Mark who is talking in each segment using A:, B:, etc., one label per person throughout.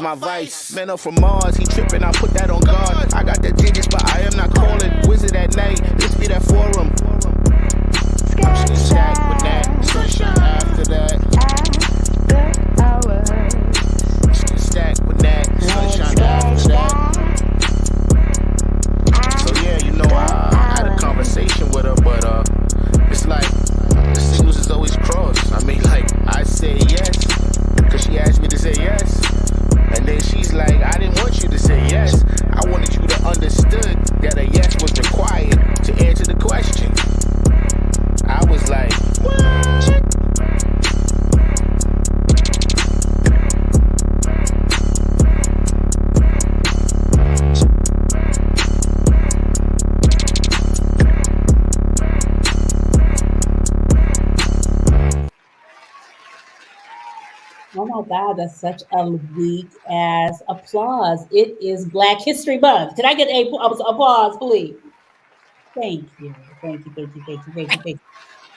A: my vice. Man up from Mars, he tripping, I put that on guard. I got the digits, but I am not calling. Wizard at night, let's be that forum. I'm shooting stack with that. Sunshine after that. Shooting stack with that. Sunshine after that. So yeah, you know, I had a conversation with her, but it's like the signals is always crossed. I mean, like, I say yes, cause she asked me to say yes. And then she's like, I didn't want you to say yes. I wanted you to understood that a yes was required to answer the question. I was like, what?
B: Oh my God, that's such a weak ass applause. It is Black History Month. Can I get a applause, please? Thank you. Thank you. Thank you. Thank you. Thank you. Thank you.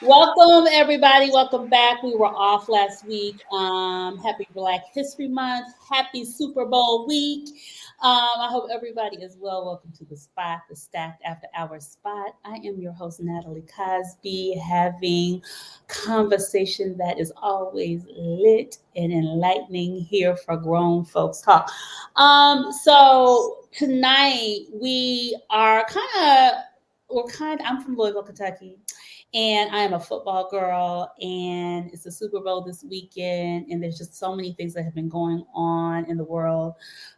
B: Welcome, everybody. Welcome back. We were off last week. Happy Black History Month. Happy Super Bowl week. I hope everybody is well. Welcome to the spot, the Stacked After Hours spot. I am your host, Natalie Cosby, having conversation that is always lit and enlightening here for grown folks talk. So tonight I'm from Louisville, Kentucky. And I am a football girl, and it's the Super Bowl this weekend, and there's just so many things that have been going on in the world.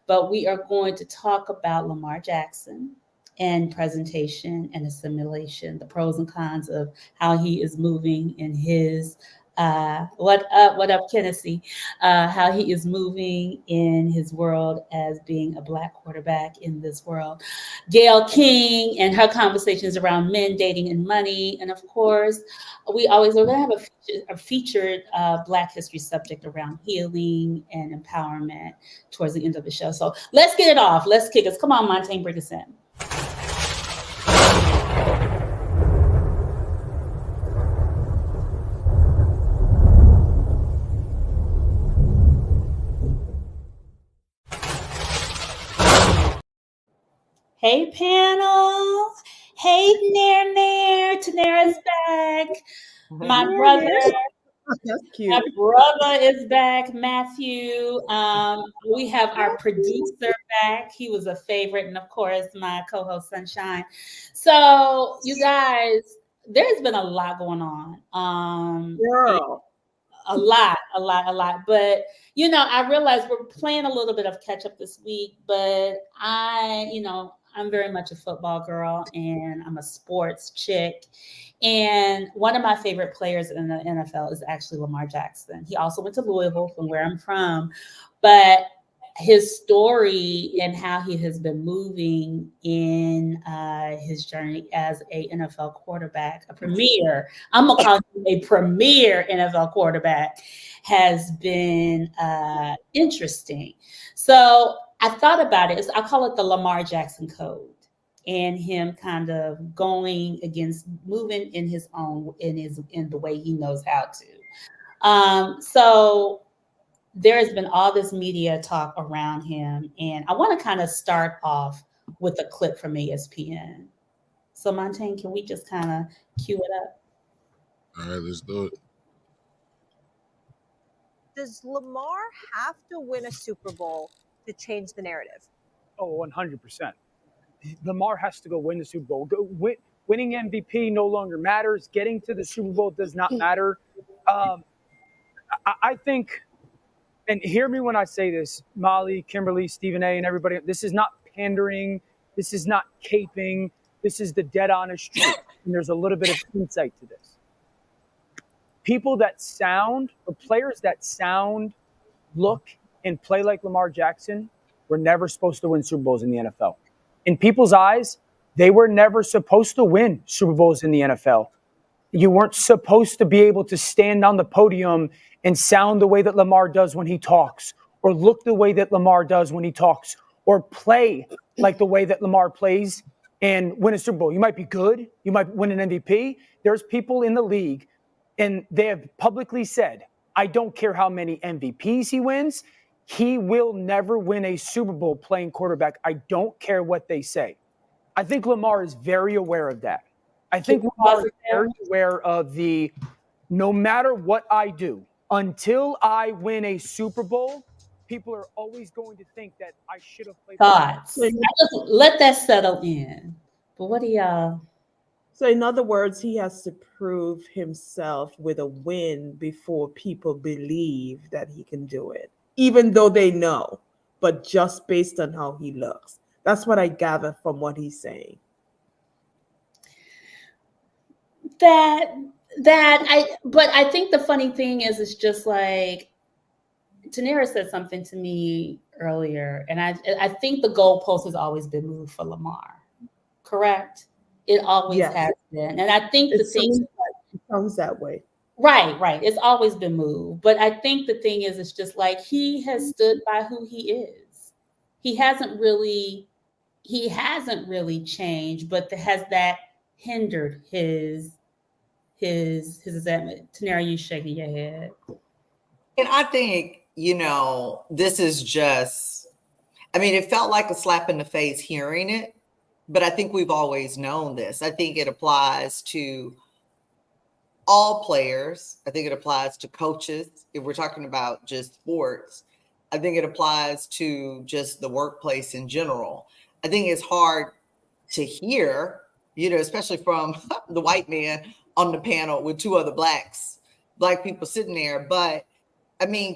B: But we are going to talk about Lamar Jackson and presentation and assimilation, the pros and cons of how he is moving in his what up, Tennessee? How he is moving in his world as being a Black quarterback in this world. Gayle King and her conversations around men, dating, and money. And of course, we're going to have a featured Black history subject around healing and empowerment towards the end of the show. So let's get it off. Let's kick us. Come on, Montaigne, bring us in. Hey, panel. Hey, Nair. Tanera's back. My brother.
C: That's cute.
B: My brother is back, Matthew. We have our producer back. He was a favorite. And of course, my co-host, Sunshine. So, you guys, there's been a lot going on.
C: Girl.
B: A lot. But, you know, I realize we're playing a little bit of catch up this week, but I'm very much a football girl and I'm a sports chick. And one of my favorite players in the NFL is actually Lamar Jackson. He also went to Louisville, from where I'm from, but his story and how he has been moving in his journey as a NFL quarterback, I'm going to call him a premier NFL quarterback, has been interesting. So I thought about it. I call it the Lamar Jackson Code, and him kind of going against, moving in his own, in the way he knows how to. So there has been all this media talk around him, and I want to kind of start off with a clip from ESPN. So Montaigne, can we just kind of cue it up?
D: All right, let's do it.
E: Does Lamar have to win a Super Bowl to change the narrative?
F: Oh, 100%. Lamar has to go win the Super Bowl. Winning MVP no longer matters. Getting to the Super Bowl does not matter. I think, and hear me when I say this, Molly, Kimberly, Stephen A., and everybody, this is not pandering. This is not caping. This is the dead honest truth. And there's a little bit of insight to this. People that sound, or players that sound, look, and play like Lamar Jackson were never supposed to win Super Bowls in the NFL. In people's eyes, they were never supposed to win Super Bowls in the NFL. You weren't supposed to be able to stand on the podium and sound the way that Lamar does when he talks, or look the way that Lamar does when he talks, or play like the way that Lamar plays and win a Super Bowl. You might be good. You might win an MVP. There's people in the league, and they have publicly said, I don't care how many MVPs he wins. he will never win a Super Bowl playing quarterback. I don't care what they say. I think Lamar is very aware of that. I think Lamar is very aware of no matter what I do, until I win a Super Bowl, people are always going to think that I should have played.
B: Thoughts. Let that settle in. But what do y'all?
C: So, in other words, he has to prove himself with a win before people believe that he can do it, even though they know, but just based on how he looks. That's what I gather from what he's saying.
B: But I think the funny thing is, it's just like Tanera said something to me earlier, and I think the goalpost has always been moved for Lamar. Correct? It always has been, and I think
C: it sounds that way.
B: Right. It's always been moved, but I think the thing is, it's just like he has stood by who he is. He hasn't really changed, but has that hindered his Tanera, you shaking your head.
G: And I think, this is just, it felt like a slap in the face hearing it, but I think we've always known this. I think it applies to all players. I think it applies to coaches. If we're talking about just sports, I think it applies to just the workplace in general. I think it's hard to hear, especially from the white man on the panel with two other black people sitting there. But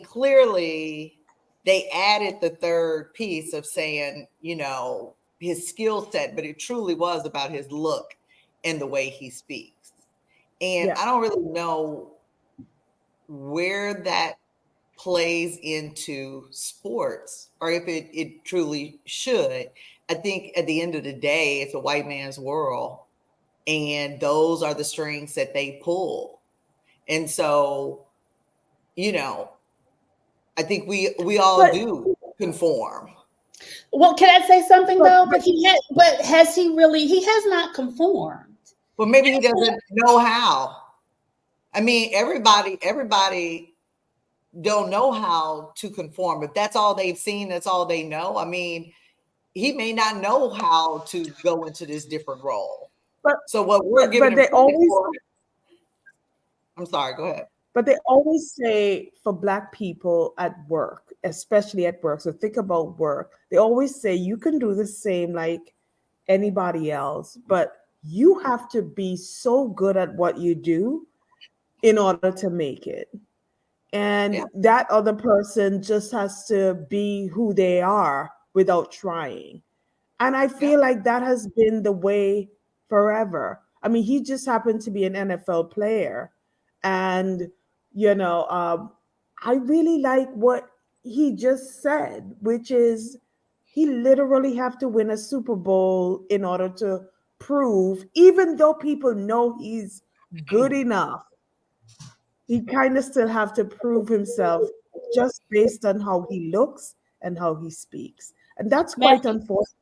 G: clearly they added the third piece of saying, his skill set, but it truly was about his look and the way he speaks. And I don't really know where that plays into sports or if it truly should. I think at the end of the day, it's a white man's world, and those are the strings that they pull. And so, I think we all do conform.
B: Well, can I say something though? But has he really? He has not conformed.
G: Well, maybe he doesn't know how. Everybody don't know how to conform. If that's all they've seen, that's all they know. He may not know how to go into this different role. So what we're giving him I'm sorry, go ahead.
C: But they always say for Black people at work, especially at work, so think about work, they always say you can do the same like anybody else, but you have to be so good at what you do in order to make it. And that other person just has to be who they are without trying. And I feel like that has been the way forever. He just happened to be an NFL player. And, I really like what he just said, which is he literally have to win a Super Bowl in order to prove, even though people know he's good enough, he kind of still have to prove himself just based on how he looks and how he speaks. And that's quite unfortunate.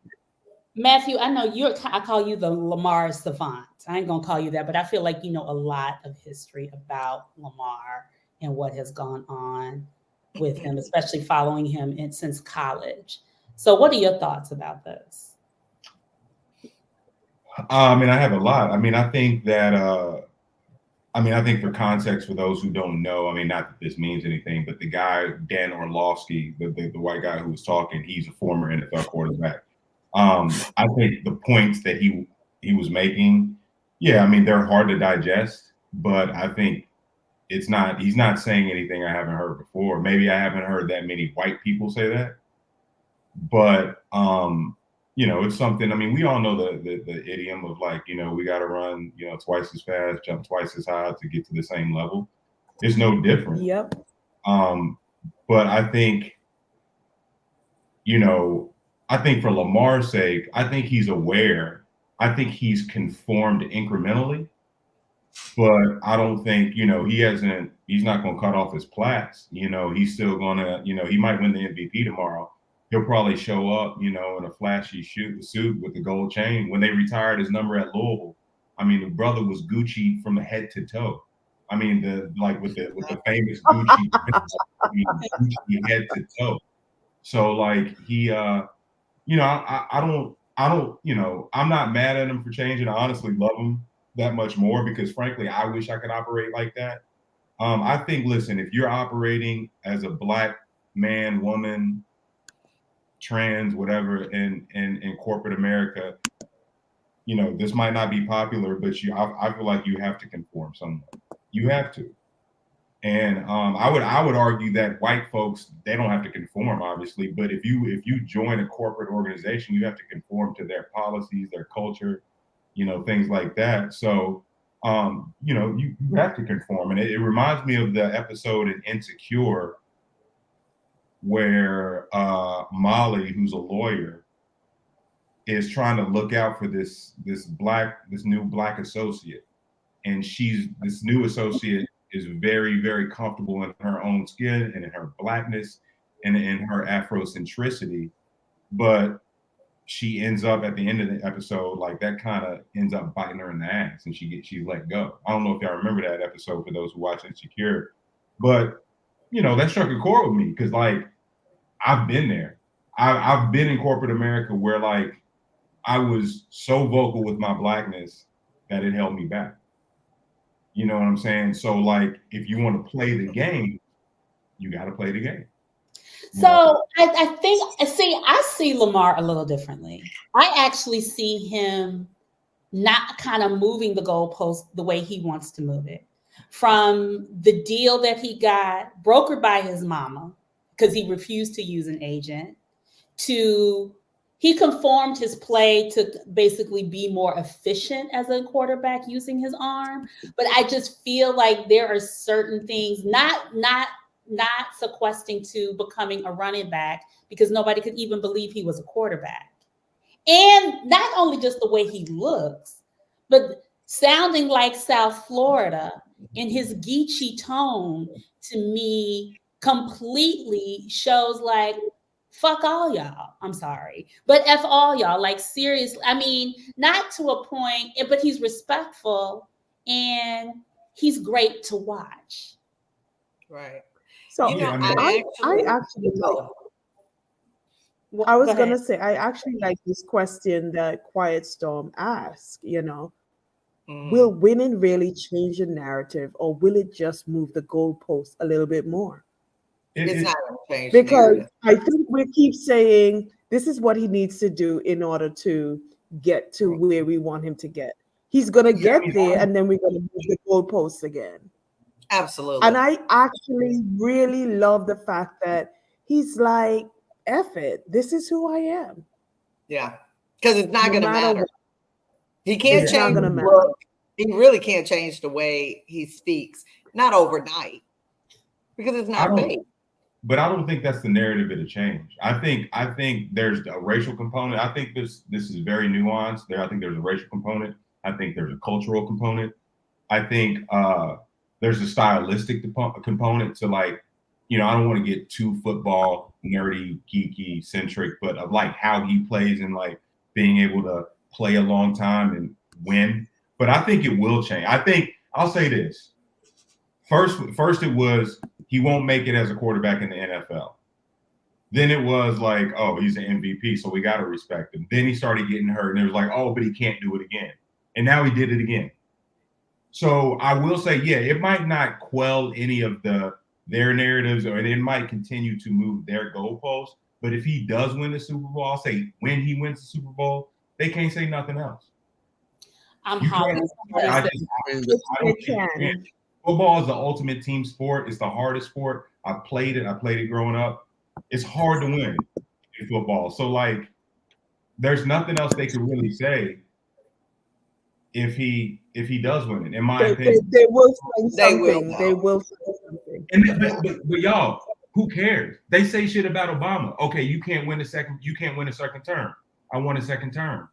B: Matthew, I know I call you the Lamar savant. I ain't going to call you that, but I feel like you know a lot of history about Lamar and what has gone on with him, especially following him since college. So what are your thoughts about this?
H: I have a lot. I think that, I think for context, for those who don't know, not that this means anything, but the guy, Dan Orlovsky, the white guy who was talking, he's a former NFL quarterback. I think the points that he was making, they're hard to digest, but I think he's not saying anything I haven't heard before. Maybe I haven't heard that many white people say that, but, it's something, we all know the idiom of we got to run, twice as fast, jump twice as high to get to the same level. It's no different.
C: Yep.
H: But I think, I think for Lamar's sake, I think he's aware. I think he's conformed incrementally, but I don't think, he's not going to cut off his plaques. He's still going to, he might win the MVP tomorrow. He'll probably show up, in a flashy suit with the gold chain. When they retired his number at Louisville, the brother was Gucci from head to toe. With the famous Gucci, Gucci head to toe. So like he, you know, I don't, you know, I'm not mad at him for changing. I honestly love him that much more because frankly, I wish I could operate like that. I think, listen, if you're operating as a Black man, woman, trans, whatever, in corporate America, you know, this might not be popular, but I feel like you have to conform somewhat. You have to. And I would argue that white folks, they don't have to conform, obviously, but if you join a corporate organization, you have to conform to their policies, their culture, you know, things like that. So you know, you have to conform. And it reminds me of the episode in Insecure where Molly, who's a lawyer, is trying to look out for this new black associate. And this new associate is very, very comfortable in her own skin and in her Blackness and in her Afrocentricity. But she ends up at the end of the episode, like that kind of ends up biting her in the ass and she's let go. I don't know if y'all remember that episode for those who watch Insecure, but you know, that struck a chord with me because like I've been there. I've been in corporate America where like I was so vocal with my Blackness that it held me back. You know what I'm saying? So like if you want to play the game, you got to play the game.
B: So I see Lamar a little differently. I actually see him not kind of moving the goalpost the way he wants to move it. From the deal that he got brokered by his mama, because he refused to use an agent, to he conformed his play to basically be more efficient as a quarterback using his arm. But I just feel like there are certain things, not sequestering to becoming a running back because nobody could even believe he was a quarterback. And not only just the way he looks, but sounding like South Florida in his Geechee tone to me completely shows like, fuck all y'all. I'm sorry. But F all y'all. Like seriously. I mean, not to a point, but he's respectful and he's great to watch.
G: Right.
C: So
G: You know,
C: I actually I was gonna say I actually like this question that Quiet Storm asked, you know, will winning really change the narrative or will it just move the goalpost a little bit more?
G: It's not going to change.
C: Because I think we keep saying this is what he needs to do in order to get to where we want him to get. He's going to get there and then we're going to move the goalposts again.
G: Absolutely.
C: And I actually really love the fact that he's like, F it, this is who I am.
G: Yeah, because it's not going to matter. He
C: change
G: can't change the way. He really can't change the way he speaks. Not overnight. Because it's not fake.
H: But I don't think that's the narrative it'll change. I think there's a racial component. I think this is very nuanced. I think there's a racial component. I think there's a cultural component. I think there's a stylistic component to like, you know, I don't want to get too football nerdy, geeky centric, but of like how he plays and like being able to play a long time and win. But I think it will change. I think I'll say this. First it was he won't make it as a quarterback in the NFL. Then it was like, oh, he's an MVP, so we got to respect him. Then he started getting hurt, and it was like, oh, but he can't do it again. And now he did it again. So I will say, yeah, it might not quell any of their narratives, or it might continue to move their goalposts. But if he does win the Super Bowl, I'll say when he wins the Super Bowl, they can't say nothing else.
B: I'm hollering.
H: Football is the ultimate team sport. It's the hardest sport. I played it growing up. It's hard to win in football. So like, there's nothing else they could really say if he does win it. In my opinion,
C: they will say something. They will say something.
H: And but y'all, who cares? They say shit about Obama. Okay, you can't win a second term. I won a second term.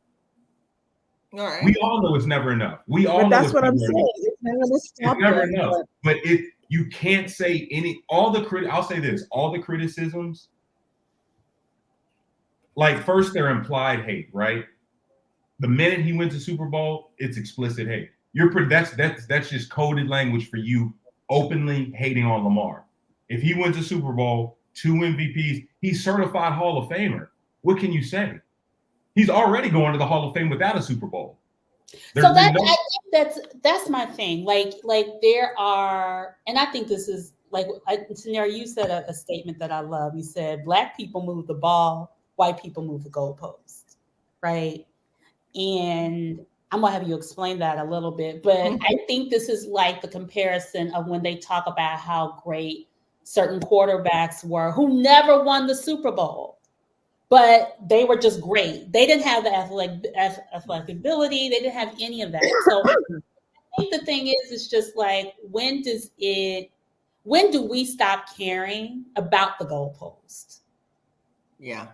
G: All right.
H: We all know it's never enough. We all
C: but
H: know
C: that's what I'm saying. It's
H: never enough. But you can't say I'll say this, all the criticisms, like first they're implied hate, right? The minute he wins the Super Bowl, it's explicit hate. That's just coded language for you openly hating on Lamar. If he wins a Super Bowl, 2 MVPs. He's certified Hall of Famer. What can you say? He's already going to the Hall of Fame without a Super Bowl.
B: So that I think that's my thing. Like there are, and I think this is like, Tanera, you said a statement that I love. You said Black people move the ball, white people move the goalpost, right? And I'm gonna have you explain that a little bit, but I think this is like the comparison of when they talk about how great certain quarterbacks were who never won the Super Bowl, but they were just great. They didn't have the athletic ability. They didn't have any of that. So I think the thing is, it's just like, when do we stop caring about the goalpost?
G: Yeah.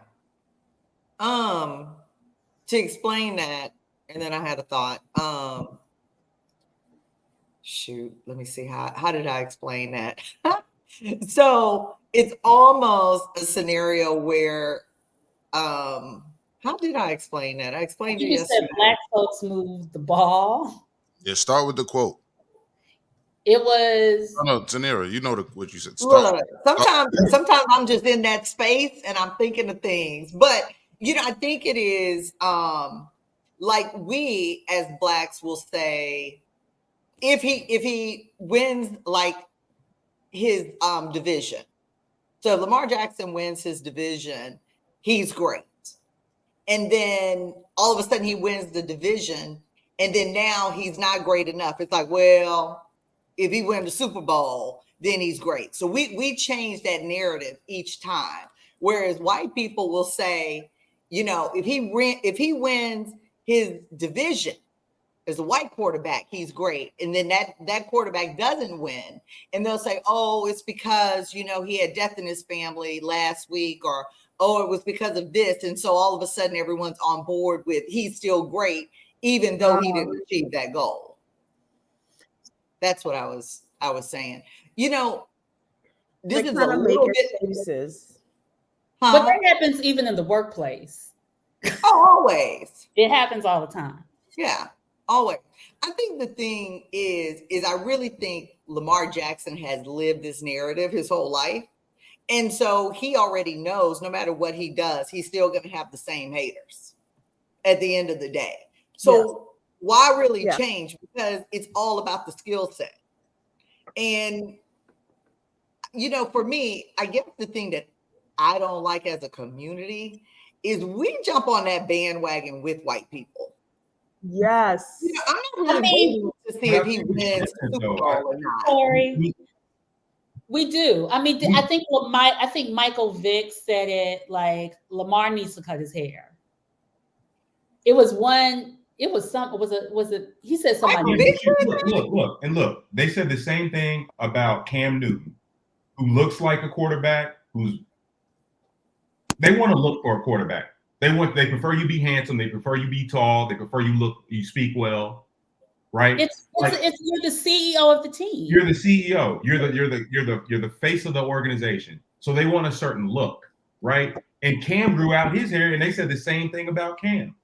G: To explain that, and then I had a thought. Shoot, let me see how did I explain that? So it's almost a scenario where, how did I explain that? I explained it
B: You
G: yesterday.
B: said Black folks move the ball.
D: Yeah, start with the quote.
B: It was.
D: No, Tanera, you know what you said.
G: Look, sometimes I'm just in that space and I'm thinking of things, but I think it is like we as Blacks will say, if he wins like his division. So if Lamar Jackson wins his division, he's great. And then all of a sudden he wins the division, and then now he's not great enough. It's like, well, if he wins the Super Bowl, then he's great. So we change that narrative each time. Whereas white people will say, if he wins his division as a white quarterback, he's great. And then that quarterback doesn't win. And they'll say, oh, it's because, he had death in his family last week, or, oh, it was because of this. And so all of a sudden everyone's on board with he's still great, even though he didn't achieve that goal. That's what I was saying. This is a little bit.
C: Excuses.
B: But that happens even in the workplace.
G: Oh, always.
B: It happens all the time.
G: Yeah, always. I think the thing is I really think Lamar Jackson has lived this narrative his whole life. And so he already knows no matter what he does, he's still going to have the same haters at the end of the day. So why really change? Because it's all about the skill set. And, for me, I guess the thing that I don't like as a community is we jump on that bandwagon with white people.
C: Yes.
G: I'm not really waiting to see if he wins the Super Bowl or not.
B: Sorry. We do. I mean, I think Michael Vick said it like Lamar needs to cut his hair. It was he said somebody.
H: Look. They said the same thing about Cam Newton, who looks like a quarterback, they want to look for a quarterback. They prefer you be handsome, they prefer you be tall, they prefer you speak well. Right?
B: It's you're the CEO of the team.
H: You're the CEO. You're the face of the organization. So they want a certain look, right? And Cam grew out his hair, and they said the same thing about Cam,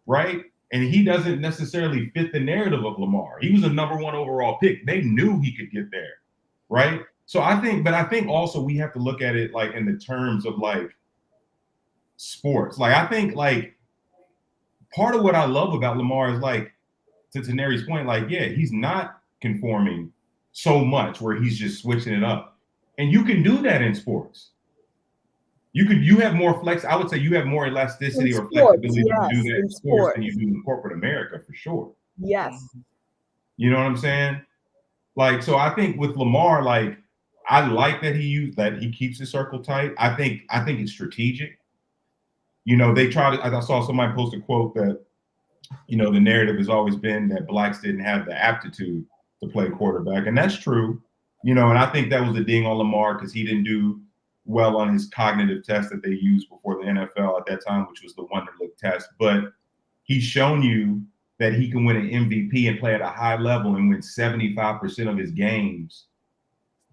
H: right? And he doesn't necessarily fit the narrative of Lamar. He was a number 1 overall pick. They knew he could get there, right? So I think also we have to look at it like in the terms of like sports. Like I think like part of what I love about Lamar is like, to Taneri's point, like, yeah, he's not conforming so much where he's just switching it up. And you can do that in sports. You have more flex. I would say you have more elasticity or flexibility to do that in sports than you do in corporate America, for sure.
C: Yes.
H: You know what I'm saying? Like, so I think with Lamar, like, I like that he keeps his circle tight. I think it's strategic. They try to, I saw somebody post a quote that, the narrative has always been that Blacks didn't have the aptitude to play quarterback. And that's true, and I think that was a ding on Lamar because he didn't do well on his cognitive test that they used before the NFL at that time, which was the Wonderlic test. But he's shown you that he can win an MVP and play at a high level and win 75% of his games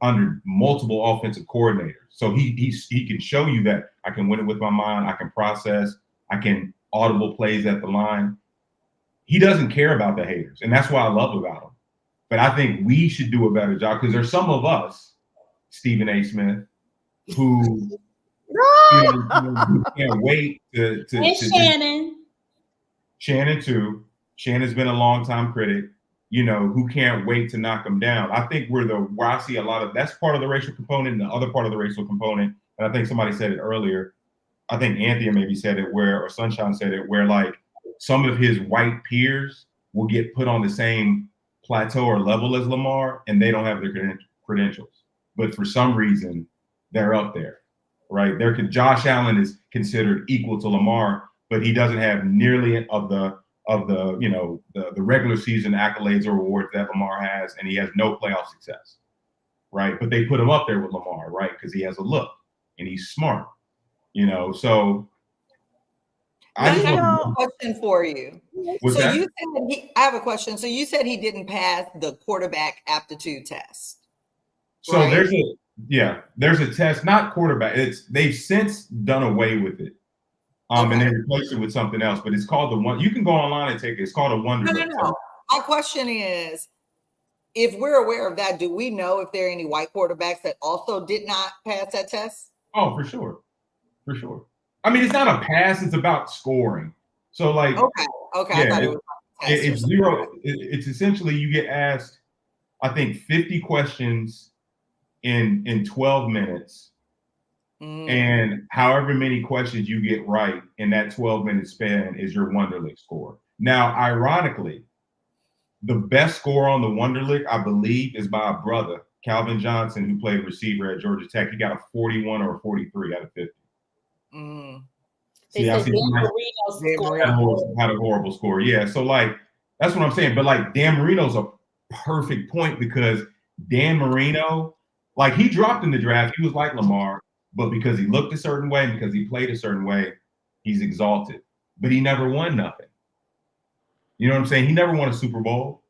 H: under multiple offensive coordinators. So he can show you that I can win it with my mind. I can process. I can audible plays at the line. He doesn't care about the haters, and that's what I love about him. But I think we should do a better job because there's some of us, Stephen A. Smith, who who can't wait to
B: And Shannon.
H: Shannon too. Shannon's been a longtime critic, who can't wait to knock him down. I think where I see a lot of that's part of the racial component, and the other part of the racial component, and I think somebody said it earlier. I think Anthea maybe said it or Sunshine said it, where like some of his white peers will get put on the same plateau or level as Lamar, and they don't have their credentials. But for some reason, they're up there, right? Josh Allen is considered equal to Lamar, but he doesn't have nearly of the regular season accolades or awards that Lamar has, and he has no playoff success, right? But they put him up there with Lamar, right? Because he has a look and he's smart, So
G: I have a question for you.
H: What's that?
G: You said I have a question. So you said he didn't pass the quarterback aptitude test.
H: So
G: right?
H: there's a test, not quarterback. They've since done away with it. And they replaced it with something else, but it's called the one. You can go online and take it. It's called a Wonder.
G: No. My question is, if we're aware of that, do we know if there are any white quarterbacks that also did not pass that test?
H: Oh, for sure. I mean, it's not a pass; it's about scoring. So, like,
G: okay.
H: Yeah,
G: I thought it was
H: it's zero. It's essentially you get asked, I think, 50 questions in 12 minutes. And however many questions you get right in that 12-minute span is your Wonderlic score. Now, ironically, the best score on the Wonderlic, I believe, is by a brother, Calvin Johnson, who played receiver at Georgia Tech. He got a 41 or a 43 out of 50.
B: They said Dan Marino
H: had a horrible score. Yeah, so like that's what I'm saying. But like Dan Marino's a perfect point because Dan Marino, like he dropped in the draft. He was like Lamar. But because he looked a certain way and because he played a certain way, he's exalted. But he never won nothing. You know what I'm saying? He never won a Super Bowl.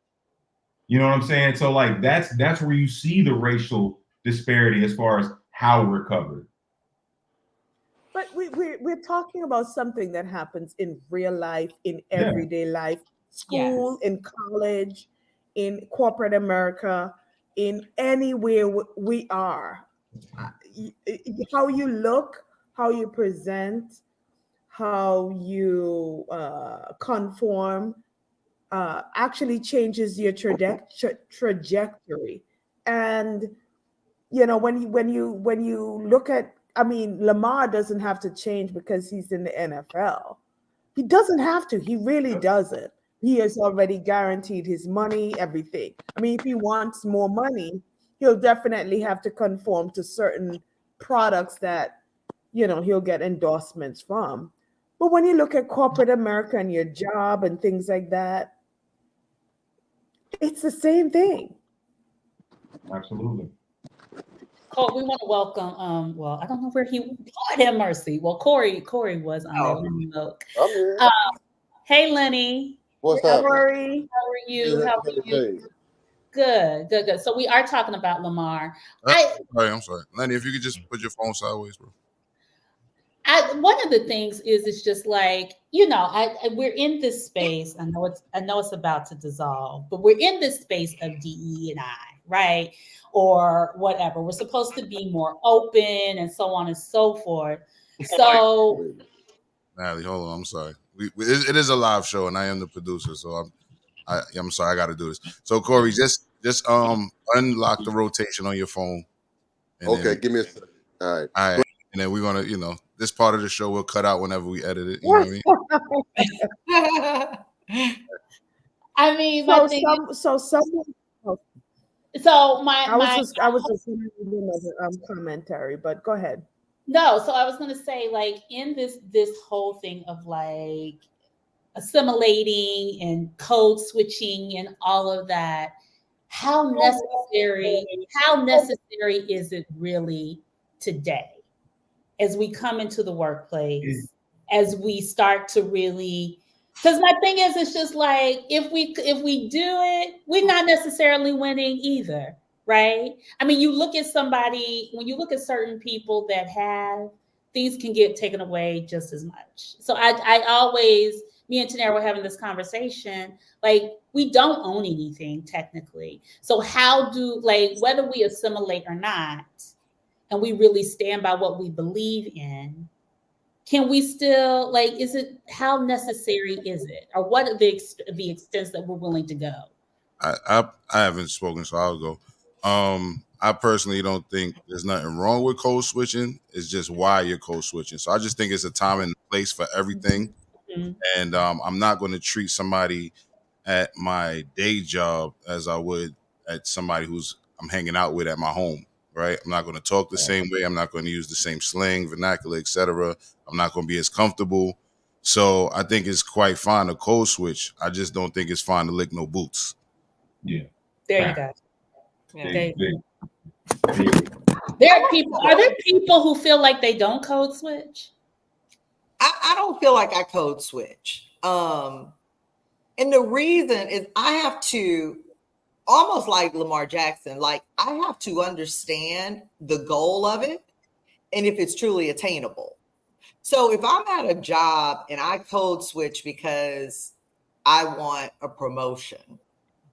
H: You know what I'm saying? So like that's where you see the racial disparity as far as how we're covered.
C: But we're talking about something that happens in real life, in everyday life, school, in college, in corporate America, in anywhere we are. How you look, how you present, how you conform actually changes your trajectory. And when you look at, I mean, Lamar doesn't have to change because he's in the NFL. He doesn't have to. He really doesn't. He has already guaranteed his money, everything. I mean, if he wants more money, he'll definitely have to conform to certain products that, he'll get endorsements from. But when you look at corporate America and your job and things like that, it's the same thing.
H: Absolutely.
B: Cole, we want to welcome, I don't know where Lord have mercy. Well, Corey was on there. Look.
I: I'm here.
B: Hey, Lenny.
I: What's up?
B: How are you? How are you? Good. So we are talking about Lamar.
D: I'm sorry. Lenny, if you could just put your phone sideways, bro.
B: One of the things is it's just like, we're in this space. I know it's about to dissolve, but we're in this space of DE&I, right? Or whatever. We're supposed to be more open and so on and so forth. So
D: Natalie, hold on. I'm sorry. It is a live show and I am the producer, so I'm sorry, I got to do this. So Corey, just unlock the rotation on your phone.
I: Okay, give me a second. All right.
D: And then we're gonna, this part of the show we'll cut out whenever we edit it. You know what
B: I mean?
C: I was just commentary, but go ahead.
B: No, so I was going to say, like, in this whole thing of like assimilating and code switching and all of that, how necessary is it really today as we come into the workplace, as we start to really, because my thing is, it's just like, if we do it, we're not necessarily winning either. Right. I mean, you look at somebody, when you look at certain people that have, things can get taken away just as much. So I always, me and Tanera were having this conversation, like, we don't own anything technically. So how do, like, whether we assimilate or not, and we really stand by what we believe in, can we still, like, is it, how necessary is it? Or what are the extents that we're willing to go?
D: I haven't spoken, so I'll go. I personally don't think there's nothing wrong with code switching. It's just why you're code switching. So I just think it's a time and place for everything. Mm-hmm. And I'm not going to treat somebody at my day job as I would at somebody who's I'm hanging out with at my home, right? I'm not going to talk the same way. I'm not going to use the same slang, vernacular, etc. I'm not going to be as comfortable. So I think it's quite fine to code switch. I just don't think it's fine to lick no boots.
H: Yeah.
B: There you go.
H: Yeah.
B: Are there people who feel like they don't code switch?
G: I don't feel like I code switch. And the reason is I have to, almost like Lamar Jackson, like I have to understand the goal of it and if it's truly attainable. So if I'm at a job and I code switch because I want a promotion,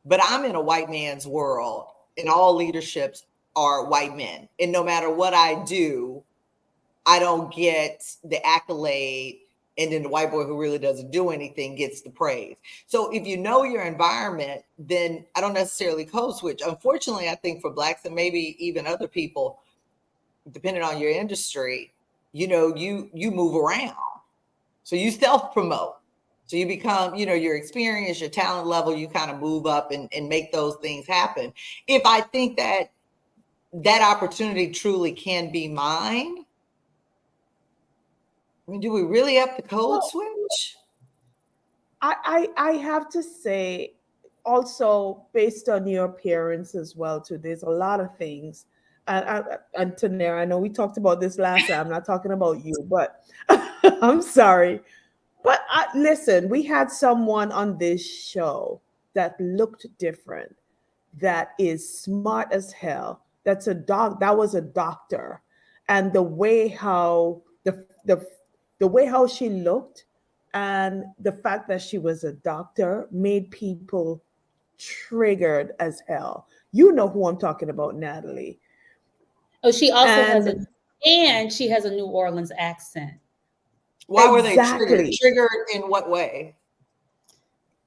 G: but I'm in a white man's world and all leaderships are white men, and no matter what I do, I don't get the accolade, and then the white boy who really doesn't do anything gets the praise. So if you know your environment, then I don't necessarily code switch. Unfortunately, I think for Blacks and maybe even other people, depending on your industry, you move around. So you self-promote. So you become, your experience, your talent level, you kind of move up and make those things happen. If I think that opportunity truly can be mine, I mean, do we really have to code switch?
C: I have to say, also based on your appearance as well, too, there's a lot of things. And Tanera, I know we talked about this last time. I'm not talking about you, but I'm sorry. But listen, we had someone on this show that looked different, that is smart as hell. That was a doctor, and the way how the way how she looked and the fact that she was a doctor made people triggered as hell. You know who I'm talking about, Natalie.
B: Oh, she also has a New Orleans accent.
G: Why were they triggered? Triggered in what way?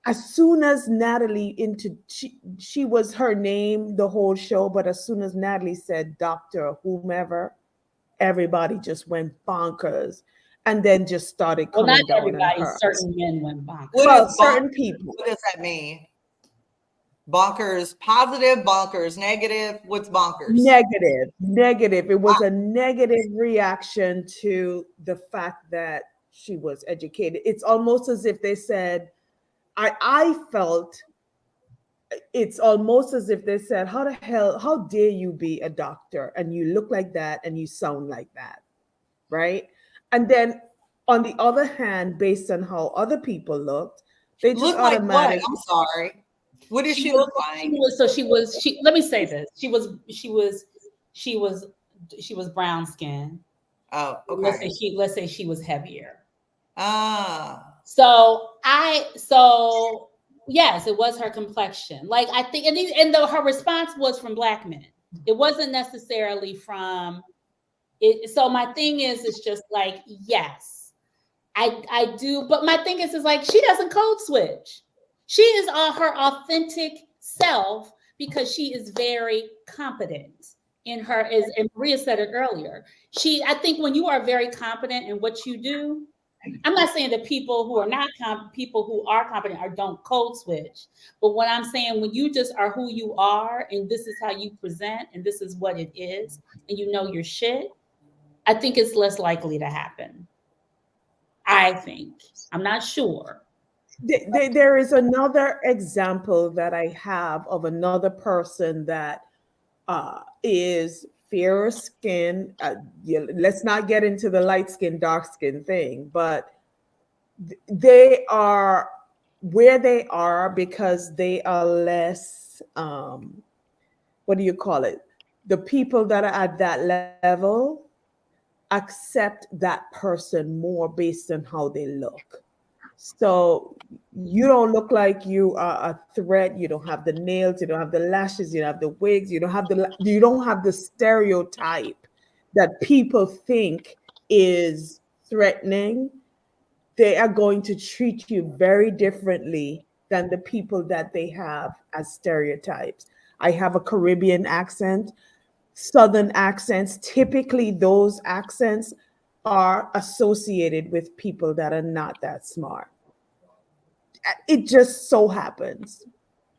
C: As soon as Natalie she was her name the whole show, but as soon as Natalie said doctor, whomever, everybody just went bonkers, and then just started coming
B: not
C: down
B: everybody.
C: on her.
B: Certain men went bonkers.
C: Well, certain people.
G: What does that mean? Bonkers positive, bonkers negative. What's bonkers?
C: Negative. It was a negative reaction to the fact that she was educated. It's almost as if they said, I felt it's almost as if they said, how dare you be a doctor and you look like that and you sound like that, right? And then on the other hand, based on how other people looked, they just automatically.
G: Like what? I'm sorry. What did she look like?
B: Let me say this. She was brown skin.
G: Oh, okay.
B: Let's say she was heavier.
G: So
B: yes, it was her complexion. Like I think, and though her response was from Black men, it wasn't necessarily from it. So my thing is, it's just like, yes, I do. But my thing is like, she doesn't code switch. She is her authentic self because she is very competent in her, and Maria said it earlier. I think when you are very competent in what you do, I'm not saying that people who are not people who are competent or don't code switch, but what I'm saying, when you just are who you are and this is how you present and this is what it is, and you know your shit, I think it's less likely to happen. I think. I'm not sure.
C: There is another example that I have of another person that is fairer skin. Let's not get into the light skin, dark skin thing, but they are where they are because they are less, what do you call it? The people that are at that level accept that person more based on how they look. So you don't look like you are a threat. You don't have the nails. You don't have the lashes. You don't have the wigs. You don't have the stereotype that people think is threatening, they are going to treat you very differently than the people that they have as stereotypes. I have a Caribbean accent, Southern accents. Typically, those accents are associated with people that are not that smart. It just so happens.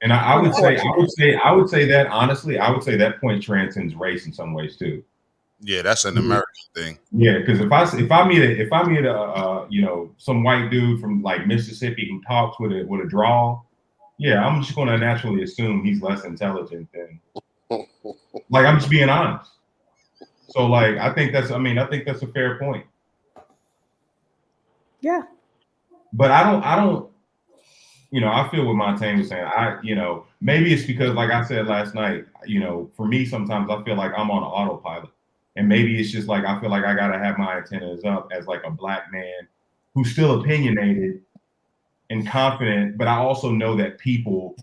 H: And I would say that honestly, I would say that point transcends race in some ways too.
D: Yeah, that's an American thing.
H: Yeah, because if I meet a you know, some white dude from like Mississippi who talks with a drawl, yeah, I'm just going to naturally assume he's less intelligent than. Like, I'm just being honest. So like, I think that's a fair point.
C: Yeah.
H: But I don't. You know, I feel what Montaigne was saying. You know, maybe it's because, like I said last night, you know, for me, sometimes I feel like I'm on autopilot. And maybe it's just like, I feel like I got to have my antennas up as like a Black man who's still opinionated and confident. But I also know that people,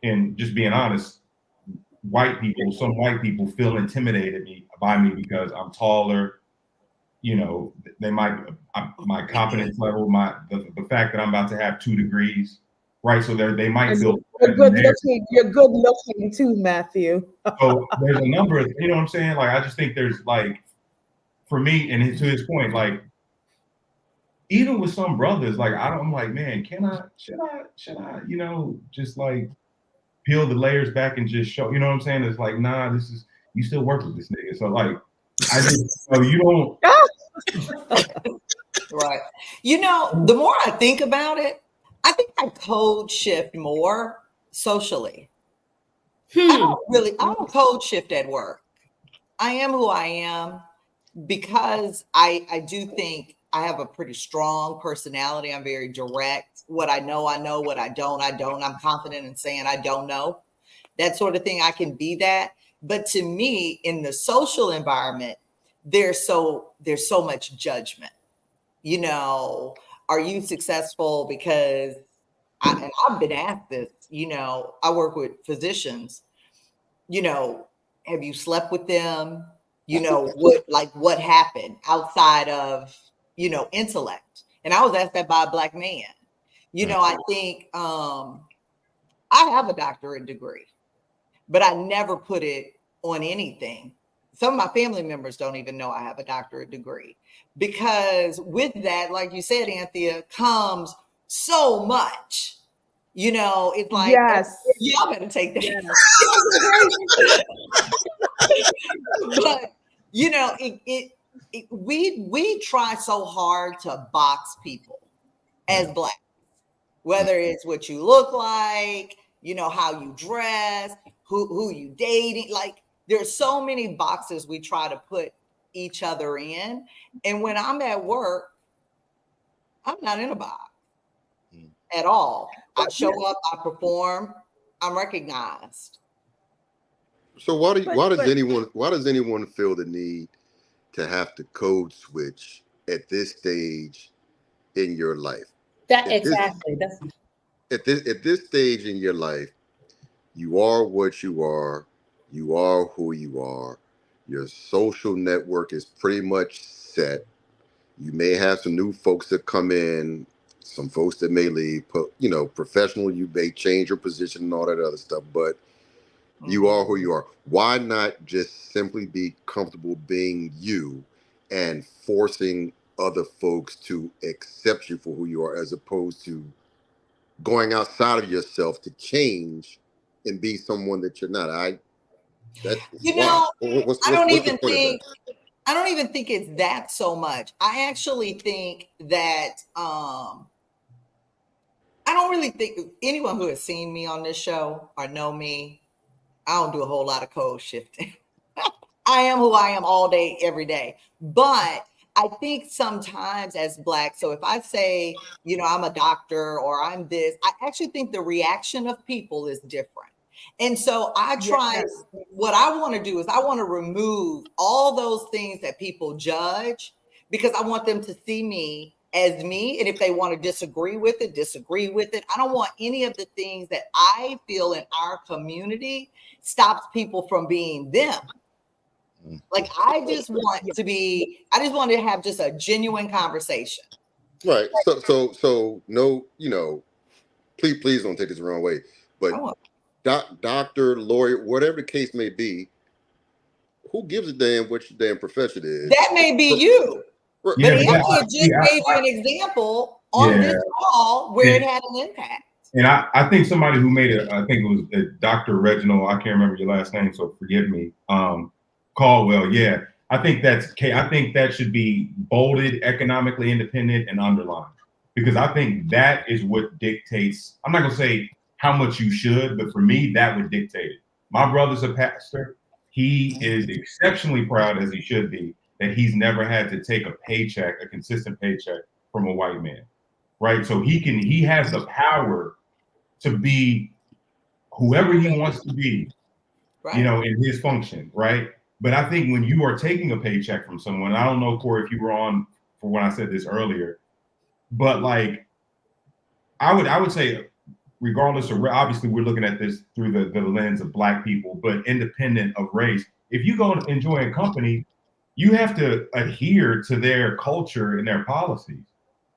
H: and just being honest, some white people feel intimidated by me because I'm taller. You know, they might, my confidence level, the fact that I'm about to have 2 degrees, right? So they might feel
C: you're good looking too, Matthew.
H: So there's a number of, you know what I'm saying? Like, I just think there's like, for me, and to his point, like, even with some brothers, like, I'm like, man, should I, you know, just like peel the layers back and just show, you know what I'm saying? It's like, nah, you still work with this nigga. So like, I just, you don't.
G: Right. You know, the more I think about it, I think I code shift more socially. I don't code shift at work. I am who I am because I do think I have a pretty strong personality. I'm very direct. What I know, I know. What I don't, I don't. I'm confident in saying I don't know. That sort of thing, I can be that. But to me, in the social environment, there's so much judgment. You know, are you successful because and I've been asked this, you know, I work with physicians, you know, have you slept with them? You know, what happened outside of, you know, intellect? And I was asked that by a Black man. You know, I think I have a doctorate degree, but I never put it on anything. Some of my family members don't even know I have a doctorate degree because with that, like you said, Anthea, comes so much. You know, it's like,
C: yes,
G: y'all better take that. Yes. But you know, we try so hard to box people as Black, whether it's what you look like, you know, how you dress, who you dating, like. There's so many boxes we try to put each other in. And when I'm at work, I'm not in a box at all. I show up, I perform, I'm recognized.
I: So why does anyone feel the need to have to code switch at this stage in your life? At this stage in your life, you are what you are. You are who you are. Your social network is pretty much set. You may have some new folks that come in, some folks that may leave, you know, professional, you may change your position and all that other stuff, but you are who you are. Why not just simply be comfortable being you and forcing other folks to accept you for who you are, as opposed to going outside of yourself to change and be someone that you're not? I don't even think
G: it's that so much. I actually think that I don't really think anyone who has seen me on this show or know me, I don't do a whole lot of code shifting. I am who I am all day, every day. But I think sometimes as Black, so if I say, you know, I'm a doctor or I'm this, I actually think the reaction of people is different. And so I try, what I want to do is I want to remove all those things that people judge, because I want them to see me as me. And if they want to disagree with it, disagree with it. I don't want any of the things that I feel in our community stops people from being them. Like I just want to have just a genuine conversation.
I: Right. So no, please don't take this the wrong way. But doctor, lawyer, whatever the case may be, who gives a damn what your damn profession is?
G: That may be you.
I: Right.
G: But Anthony just gave you an example on this call where it had an impact.
H: And I think somebody who made it, I think it was Dr. Reginald, I can't remember your last name, so forgive me. Caldwell, yeah. I think that should be bolded, economically independent, and underlined. Because I think that is what dictates. I'm not gonna say how much you should, but for me, that would dictate it. My brother's a pastor. He is exceptionally proud, as he should be, that he's never had to take a consistent paycheck from a white man. Right. So he has the power to be whoever he wants to be, right, in his function. Right. But I think when you are taking a paycheck from someone, I don't know, Corey, if you were on for when I said this earlier, but like, I would say, regardless of, obviously we're looking at this through the lens of Black people, but independent of race, if you go and enjoy a company, you have to adhere to their culture and their policies.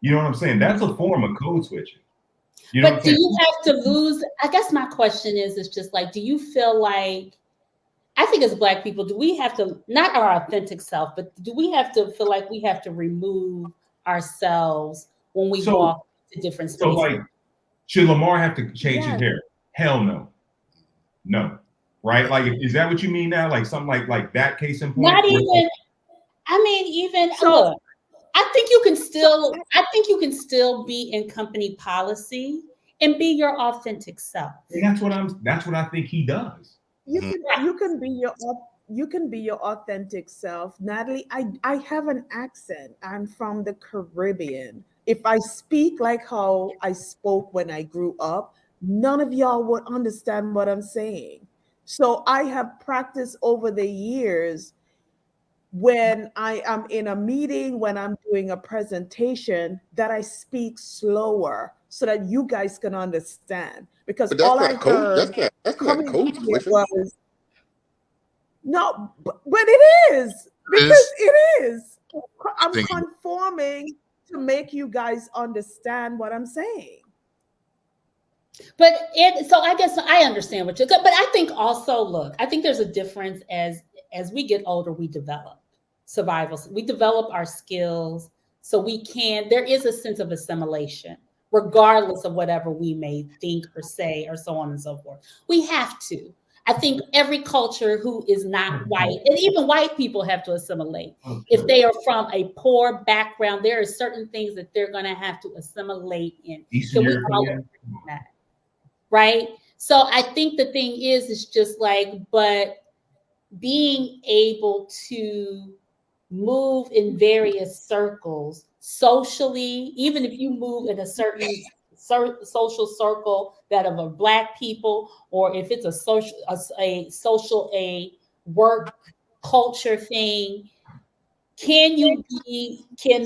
H: You know what I'm saying? That's a form of code switching. You know
B: but do you have to lose? I guess my question is just like, do you feel like, I think as Black people, do we have to, not our authentic self, but do we have to feel like we have to remove ourselves when we walk to different spaces?
H: So like, should Lamar have to change his hair? Hell no. No. Right? Like, is that what you mean now? Like something like that case in point?
B: Not even, look, I think you can still be in company policy and be your authentic self.
H: And that's what I think he does.
C: You can be your authentic self. Natalie, I have an accent. I'm from the Caribbean. If I speak like how I spoke when I grew up, none of y'all would understand what I'm saying. So I have practiced over the years when I am in a meeting, when I'm doing a presentation, that I speak slower so that you guys can understand. Because all I heard was no, but it is, because it is. I'm conforming to make you guys understand what I'm saying.
B: But so I guess I understand what you're, but I think also, look, I think there's a difference as we get older, we develop survival. We develop our skills so there is a sense of assimilation, regardless of whatever we may think or say or so on and so forth. We have to. I think every culture who is not white, and even white people have to assimilate. If they are from a poor background, there are certain things that they're going to have to assimilate in. That, right? So I think the thing is just like, but being able to move in various circles socially, even if you move in a certain social circle that of a Black people, or if it's a work culture thing, can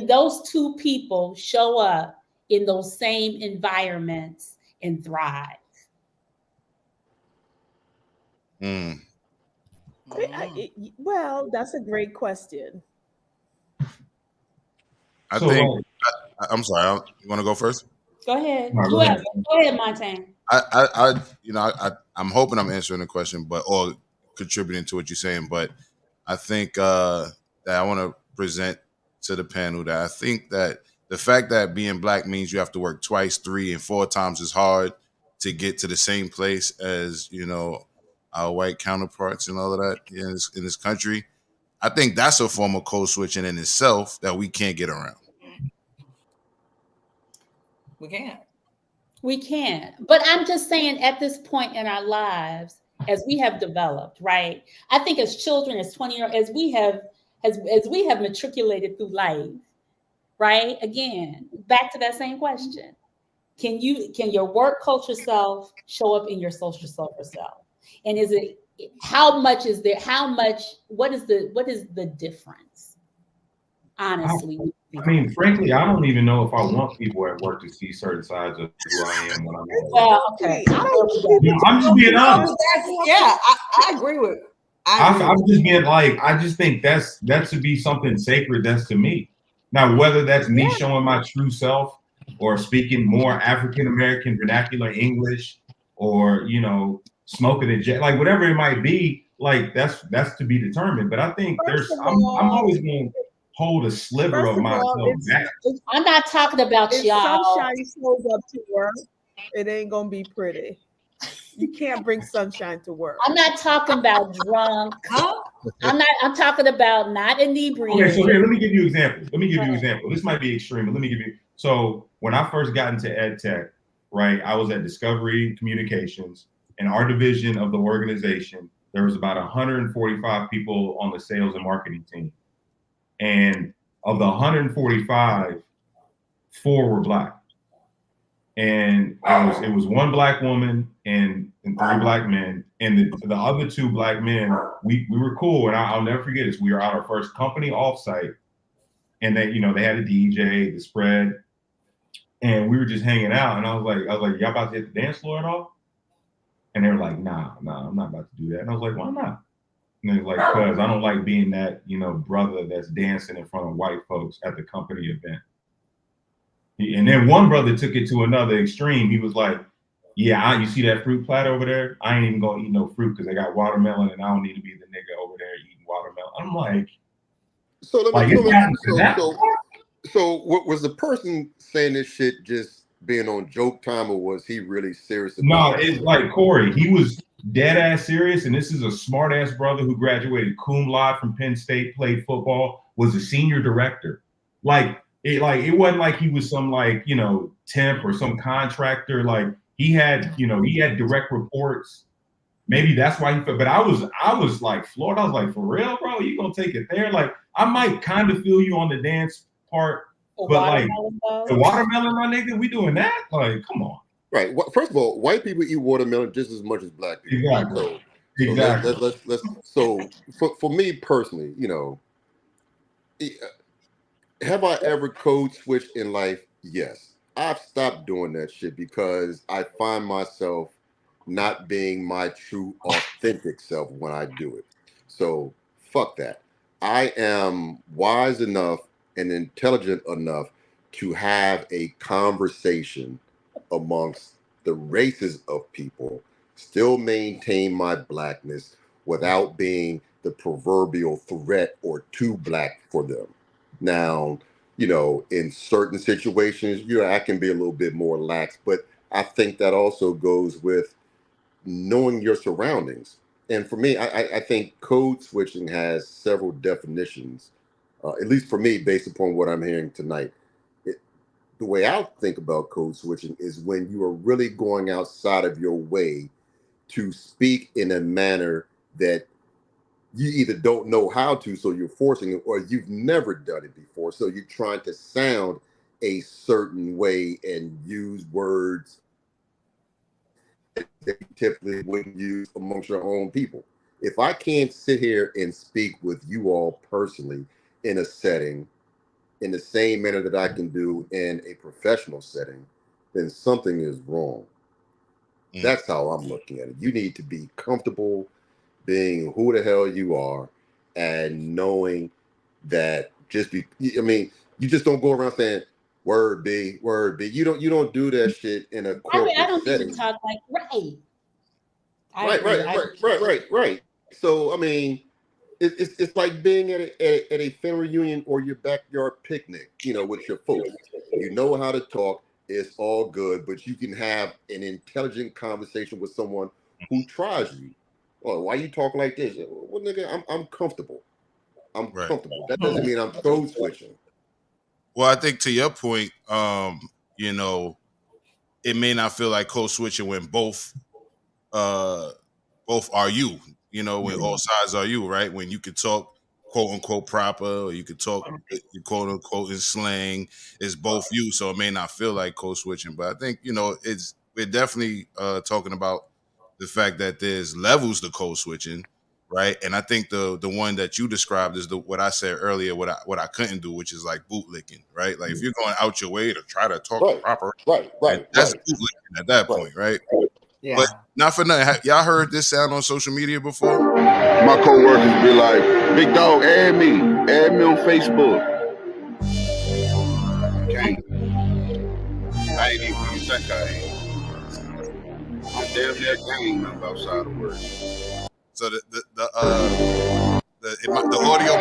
B: those two people show up in those same environments and thrive?
C: Well, that's a great question.
D: I think. I'm sorry. You want to go first?
B: Go ahead. Go ahead, Montaigne.
D: I'm hoping I'm answering the question, or contributing to what you're saying. But I think that I want to present to the panel that I think that the fact that being Black means you have to work twice, 3, and 4 times as hard to get to the same place as our white counterparts and all of that in this country. I think that's a form of code switching in itself that we can't get around.
G: We can't.
B: But I'm just saying, at this point in our lives, as we have developed, right? I think as children, as 20-year-olds, as we have matriculated through life, right? Again, back to that same question. Can your work culture self show up in your social self? And what is the difference? Honestly.
H: I mean, frankly, I don't even know if I want people at work to see certain sides of who I am when I'm at work.
B: Well, okay.
H: I'm just being honest.
G: Yeah, I agree with I
H: I'm just being like, I just think that should be something sacred. That's to me. Now, whether that's me showing my true self or speaking more African American vernacular English, or smoking a jet, like whatever it might be, like that's to be determined. But I think I'm always going to hold a sliver of myself back.
B: I'm not talking about
C: if
B: y'all.
C: sunshine shows up to work, it ain't gonna be pretty. You can't bring sunshine to work.
B: I'm not talking about drunk. I'm talking about not inebriated.
H: Okay, so here, let me give you an example. This might be extreme, but let me give you. So when I first got into ed tech, right, I was at Discovery Communications, and our division of the organization, there was about 145 people on the sales and marketing team. And of the 145, 4 were Black. And it was 1 Black woman and 3 Black men. And the other 2 Black men, we were cool. And I'll never forget this. We were at our first company offsite. And they had a DJ, the spread. And we were just hanging out. And I was like, y'all about to hit the dance floor at all? And they were like, nah, I'm not about to do that. And I was like, why not? And they was like, because I don't like being that, brother that's dancing in front of white folks at the company event. And then one brother took it to another extreme. He was like, yeah, you see that fruit platter over there? I ain't even gonna eat no fruit because they got watermelon and I don't need to be the nigga over there eating watermelon. I'm like,
I: so what was the person saying this shit just being on joke time, or was he really serious about it?
H: No, it's like Corey, he was dead ass serious, and this is a smart ass brother who graduated cum laude from Penn State, played football, was a senior director. It wasn't like he was some temp or some contractor. Like he had direct reports. Maybe that's why but I was like floored. I was like, for real, bro, you gonna take it there? Like I might kind of feel you on the dance part, but like the watermelon, my nigga, we doing that? Like, come on.
I: Right. Well, first of all, white people eat watermelon just as much as Black people.
H: Exactly.
I: So for me personally, have I ever code switched in life? Yes. I've stopped doing that shit because I find myself not being my true authentic self when I do it. So fuck that. I am wise enough and intelligent enough to have a conversation amongst the races of people, still maintain my Blackness without being the proverbial threat or too Black for them. Now, in certain situations, I can be a little bit more lax, but I think that also goes with knowing your surroundings. And for me, I think code switching has several definitions, at least for me, based upon what I'm hearing tonight. The way I think about code switching is when you are really going outside of your way to speak in a manner that you either don't know how to, so you're forcing it, or you've never done it before. So you're trying to sound a certain way and use words that you typically wouldn't use amongst your own people. If I can't sit here and speak with you all personally in a setting in the same manner that I can do in a professional setting, then something is wrong. That's how I'm looking at it. You need to be comfortable being who the hell you are and knowing that you just don't go around saying word B. You don't do that shit in a corporate
B: I don't
I: setting.
B: even talk like
I: Right. So it's like being at a family reunion or your backyard picnic, with your folks. You know how to talk. It's all good, but you can have an intelligent conversation with someone who tries you. Oh, why you talking like this? Well, nigga, I'm comfortable. I'm comfortable. That doesn't mean I'm code switching.
D: Well, I think to your point, it may not feel like code switching when both are you, when all sides are you, right? When you could talk quote unquote proper, or you could talk quote unquote in slang, it's both you. So it may not feel like code switching, but I think, we're definitely talking about the fact that there's levels to code switching, right? And I think the one that you described is what I said earlier, what I couldn't do, which is like bootlicking, right? Like if you're going out your way to try to talk proper,
I: right,
D: that's bootlicking at that point, right?
G: Yeah.
D: But not for nothing. Y'all heard this sound on social media before?
J: My coworkers be like, "Big dog, add me on Facebook." Gang. I ain't even who you think I am. I'm damn near gang member outside of work.
D: So the audio,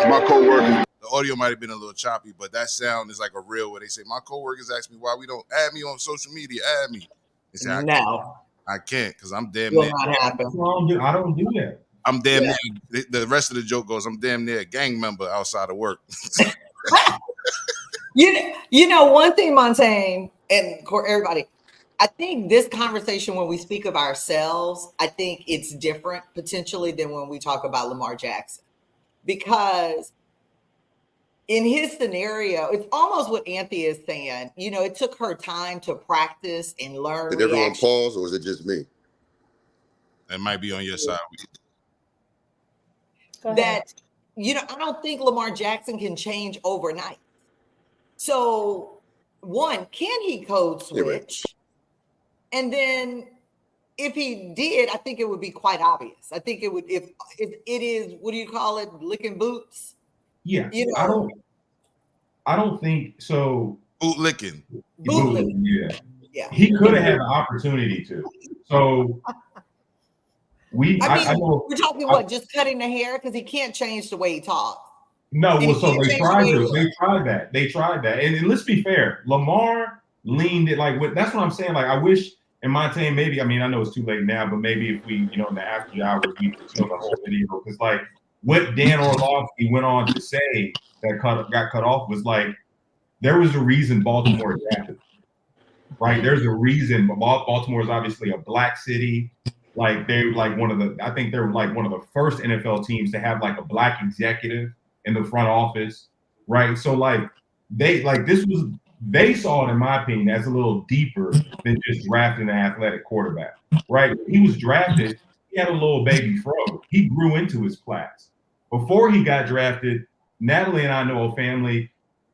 J: My coworkers.
D: the audio might have been a little choppy, but that sound is like a real where they say, my coworkers ask me why we don't add me on social media. Add me. They say, I can't because I'm damn near.
G: Will not happen.
H: I don't do that.
D: I'm damn near. The rest of the joke goes, I'm damn near a gang member outside of work.
G: You know, one thing, Montaigne, and everybody, I think this conversation, when we speak of ourselves, I think it's different potentially than when we talk about Lamar Jackson. Because in his scenario, it's almost what Anthea is saying. You know, it took her time to practice and learn.
I: Did everyone pause, or was it just me?
D: It might be on your side.
G: That, you know, I don't think Lamar Jackson can change overnight. So, one, can he code switch? And then, if he did, I think it would be quite obvious. I think it would, if it is, what do you call it, licking boots?
H: Yeah,
G: you know,
H: I don't think so.
D: Bootlicking.
H: Yeah. He could have had the opportunity to. So
G: I know, we're talking just cutting the hair because he can't change the way he talks.
H: No, well, so they tried that. And let's be fair, Lamar leaned it that's what I'm saying. Like, I wish in my team, maybe, I mean, I know it's too late now, but maybe if we, you know, in the after hours, we show the whole video. Because like what Dan Orlovsky went on to say that got cut off was like, there was a reason Baltimore drafted, right? There's a reason. Baltimore is obviously a black city. Like they like I think they were like one of the first NFL teams to have like a black executive in the front office, right? So like they saw it, in my opinion, as a little deeper than just drafting an athletic quarterback, right? He was drafted, he had a little baby fro. He grew into his class. Before he got drafted, Natalie and I know a family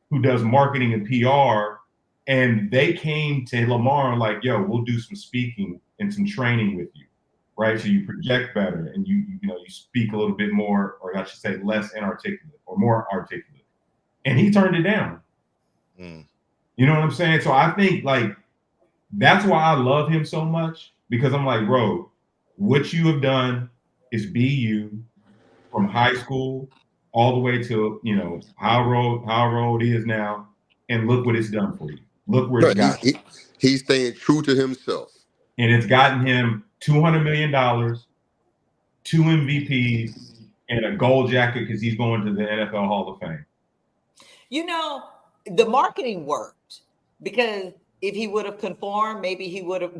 H: who does marketing and PR, and they came to Lamar like, yo, we'll do some speaking and some training with you, right? So you project better and you speak a little bit more, or I should say less inarticulate or more articulate. And he turned it down. You know what I'm saying? So I think like that's why I love him so much, because I'm like, bro, what you have done is be you from high school all the way to, you know, how old he is now, and look what it's done for you. Look where it's got him.
I: He's staying true to himself.
H: And it's gotten him $200 million, 2 MVPs, and a gold jacket because he's going to the NFL Hall of Fame.
G: You know, the marketing worked, because if he would have conformed, maybe he would have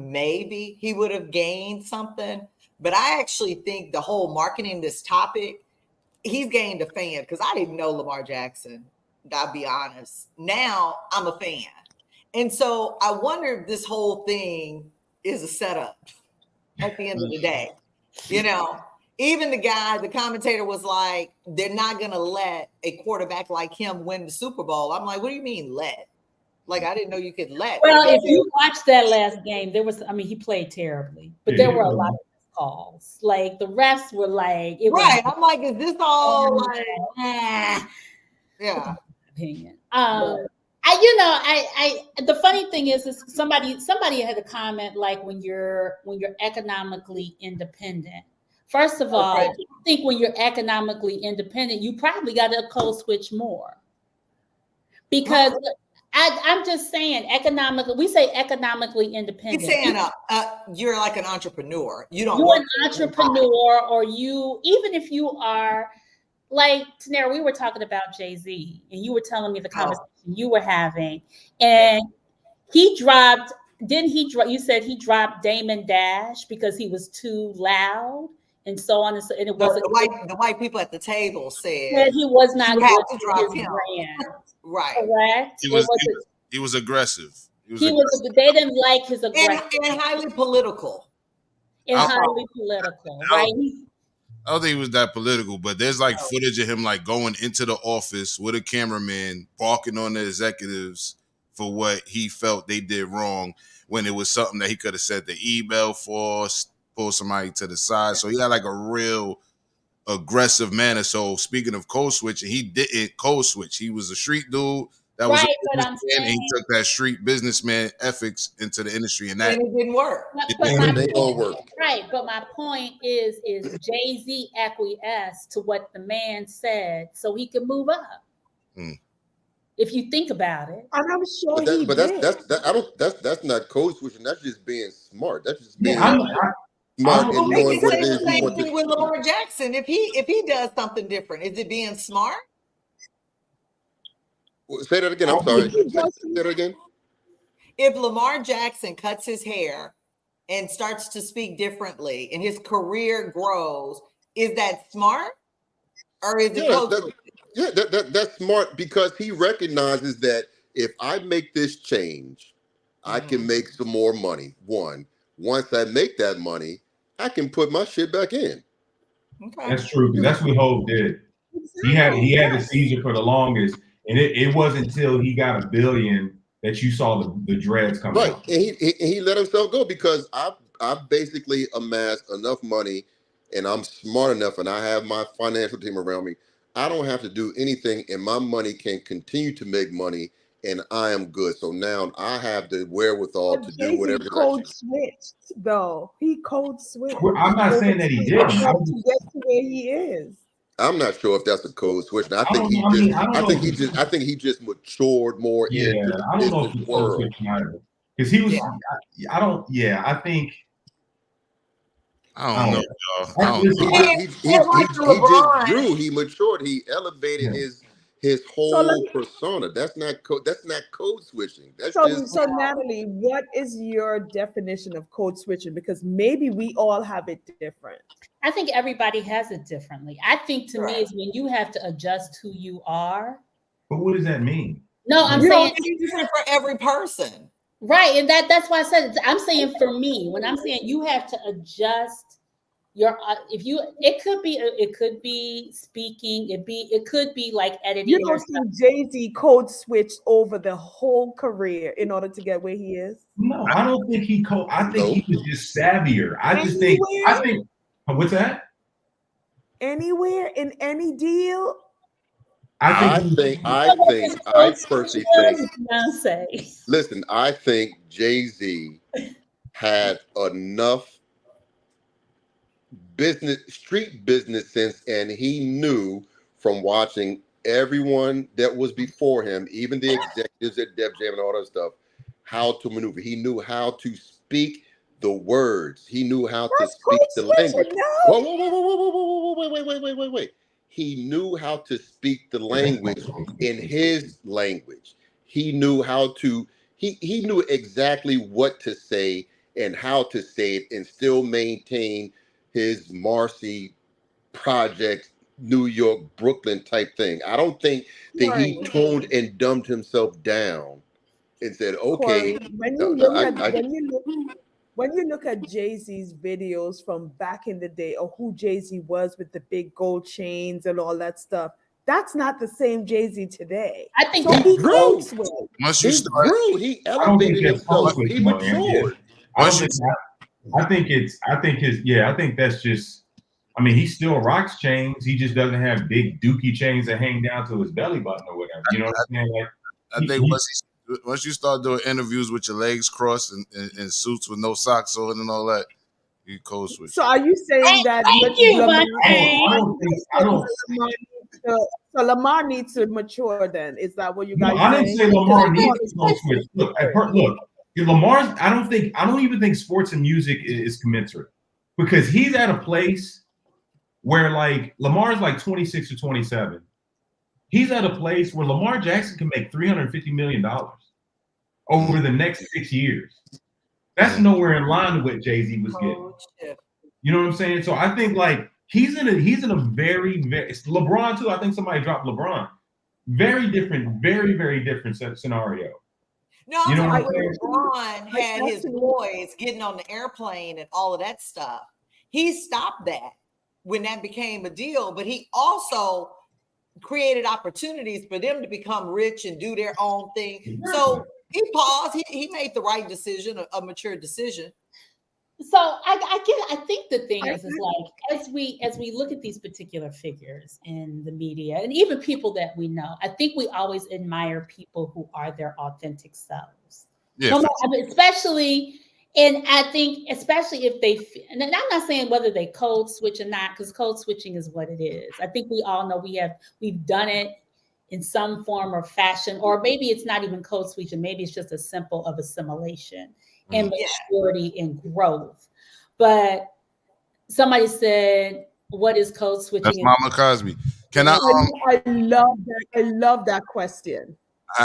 G: gained something. But I actually think the whole marketing this topic, he's gained a fan, because I didn't know Lamar Jackson. I'll be honest. Now I'm a fan. And so I wonder if this whole thing is a setup at the end of the day. You know, even the commentator was like, they're not going to let a quarterback like him win the Super Bowl. I'm like, what do you mean let? Like, I didn't know you could let.
B: Well, if you watched that last game, he played terribly, but there were a lot of calls. Like the refs were like,
G: I'm like, is this all like, yeah.
B: Opinion. The funny thing is somebody had a comment like when you're economically independent. First of all, I think when you're economically independent, you probably got to code switch more, because I'm just saying economically. We say economically independent.
G: You're saying you're like an entrepreneur. You're
B: an entrepreneur, or even if you are. Like, Tanera, we were talking about Jay-Z, and you were telling me the conversation you were having, and he dropped. You said he dropped Damon Dash because he was too loud, and so on and so. And it was
G: the white people at the table said
B: that he was not
G: good
B: to
G: drop
B: his
G: him.
B: Brand.
G: Right?
B: Correct.
D: He was aggressive.
B: They didn't like his aggression
G: and highly political.
B: Right?
D: I don't think he was that political, but there's like footage of him like going into the office with a cameraman, barking on the executives, for what he felt they did wrong when it was something that he could have sent the email for, pull somebody to the side. So he had like a real aggressive manner. So speaking of code switching, he didn't code switch. He was a street dude that was
B: Right,
D: a
B: but I'm
D: businessman, and he
B: saying,
D: took that street businessman ethics into the industry, and that
G: And it didn't work.
B: but
I: And
B: my
I: they all work.
B: right, but my point is Jay-Z acquiesced to what the man said so he could move up.
D: Hmm.
B: If you think about it.
C: And I'm sure
I: But that's not code switching. That's just being smart. That's just being
H: Yeah,
I: smart
G: Well,
I: and
G: we
I: knowing
G: can
I: what it
G: say
I: is
G: the
I: you
G: same
I: want
G: thing
I: to.
G: with Lamar Jackson. If he does something different, is it being smart?
I: Say that again. I'm sorry. Say that again.
G: If Lamar Jackson cuts his hair and starts to speak differently and his career grows, is that smart? Or is it code switching?
I: That's smart because he recognizes that if I make this change, I can make some more money. Once I make that money, I can put my shit back in.
G: Okay.
H: That's true, because that's what Hov did. He had the Caesar for the longest, and it wasn't until he got $1 billion that you saw the dreads come
I: Right,
H: out.
I: and he let himself go because I've basically amassed enough money, and I'm smart enough, and I have my financial team around me. I don't have to do anything, and my money can continue to make money, and I am good. So now I have the wherewithal to do whatever.
C: Code switched, though. He code switched.
H: I'm not saying that he didn't.
C: To get to where he is.
I: I'm not sure if that's a code switch. I think he just matured more into the
H: I don't know if
I: business
H: he's code
I: world.
H: switching either, because he was. I don't. Yeah, I think.
D: I don't know, y'all.
I: He just grew. He matured. He elevated his whole persona. That's not code switching. That's
C: So Natalie, what is your definition of code switching? Because maybe we all have it different.
B: I think everybody has it differently. I think to me is when you have to adjust who you are.
H: But what does that mean?
B: No, I'm saying
G: it's different for every person.
B: Right, and that's why I said I'm saying for me, when I'm saying you have to adjust your it could be speaking, it could be like editing.
C: You don't think Jay-Z code switched over the whole career in order to get where he is?
H: No, I don't think he code. I think he was just savvier. I think. What's that?
C: Anywhere in any deal?
I: I personally think. Listen, I think Jay-Z had enough street business sense, and he knew from watching everyone that was before him, even the executives at Def Jam and all that stuff, how to maneuver. He knew how to speak the words. He knew how to speak the language. Wait. He knew how to speak the language in his language. He knew how to, he knew exactly what to say and how to say it and still maintain his Marcy Project, New York, Brooklyn type thing. I don't think that he toned and dumbed himself down and said, okay.
C: Corey, when you look at Jay-Z's videos from back in the day, or who Jay-Z was with the big gold chains and all that stuff, that's not the same Jay-Z today.
B: I think
C: he grew.
I: He elevated himself. He matured.
H: I think that's just. I mean, he still rocks chains. He just doesn't have big dookie chains that hang down to his belly button or whatever. You know what I'm saying?
D: I think once you start doing interviews with your legs crossed and suits with no socks on and all that, you code switch.
C: So are you saying that? So Lamar needs to mature. Then is that what you guys?
H: I didn't say Lamar needs to code switch. Look, Lamar's. I don't even think sports and music is commensurate, because he's at a place where like Lamar's like 26 or 27. He's at a place where Lamar Jackson can make $350 million over the next 6 years. That's nowhere in line with what Jay-Z was getting. You know what I'm saying? So I think like he's in a very, very LeBron too. I think somebody dropped LeBron. Very different, very, very different scenario.
G: No,
H: you know
G: when LeBron had his boys getting on the airplane and all of that stuff, he stopped that when that became a deal, but he also created opportunities for them to become rich and do their own thing. So He paused. He made the right decision, a mature decision.
B: So I think the thing is like as we look at these particular figures in the media and even people that we know, I think we always admire people who are their authentic selves.
D: Yeah.
B: No, I mean, especially, and I think especially if they, and I'm not saying whether they code switch or not, because code switching is what it is. I think we all know we've done it in some form or fashion, or maybe it's not even code switching. Maybe it's just a simple of assimilation and maturity and growth. But somebody said, "What is code switching?"
D: That's Mama Cosby. Can
C: I love that. I love that question.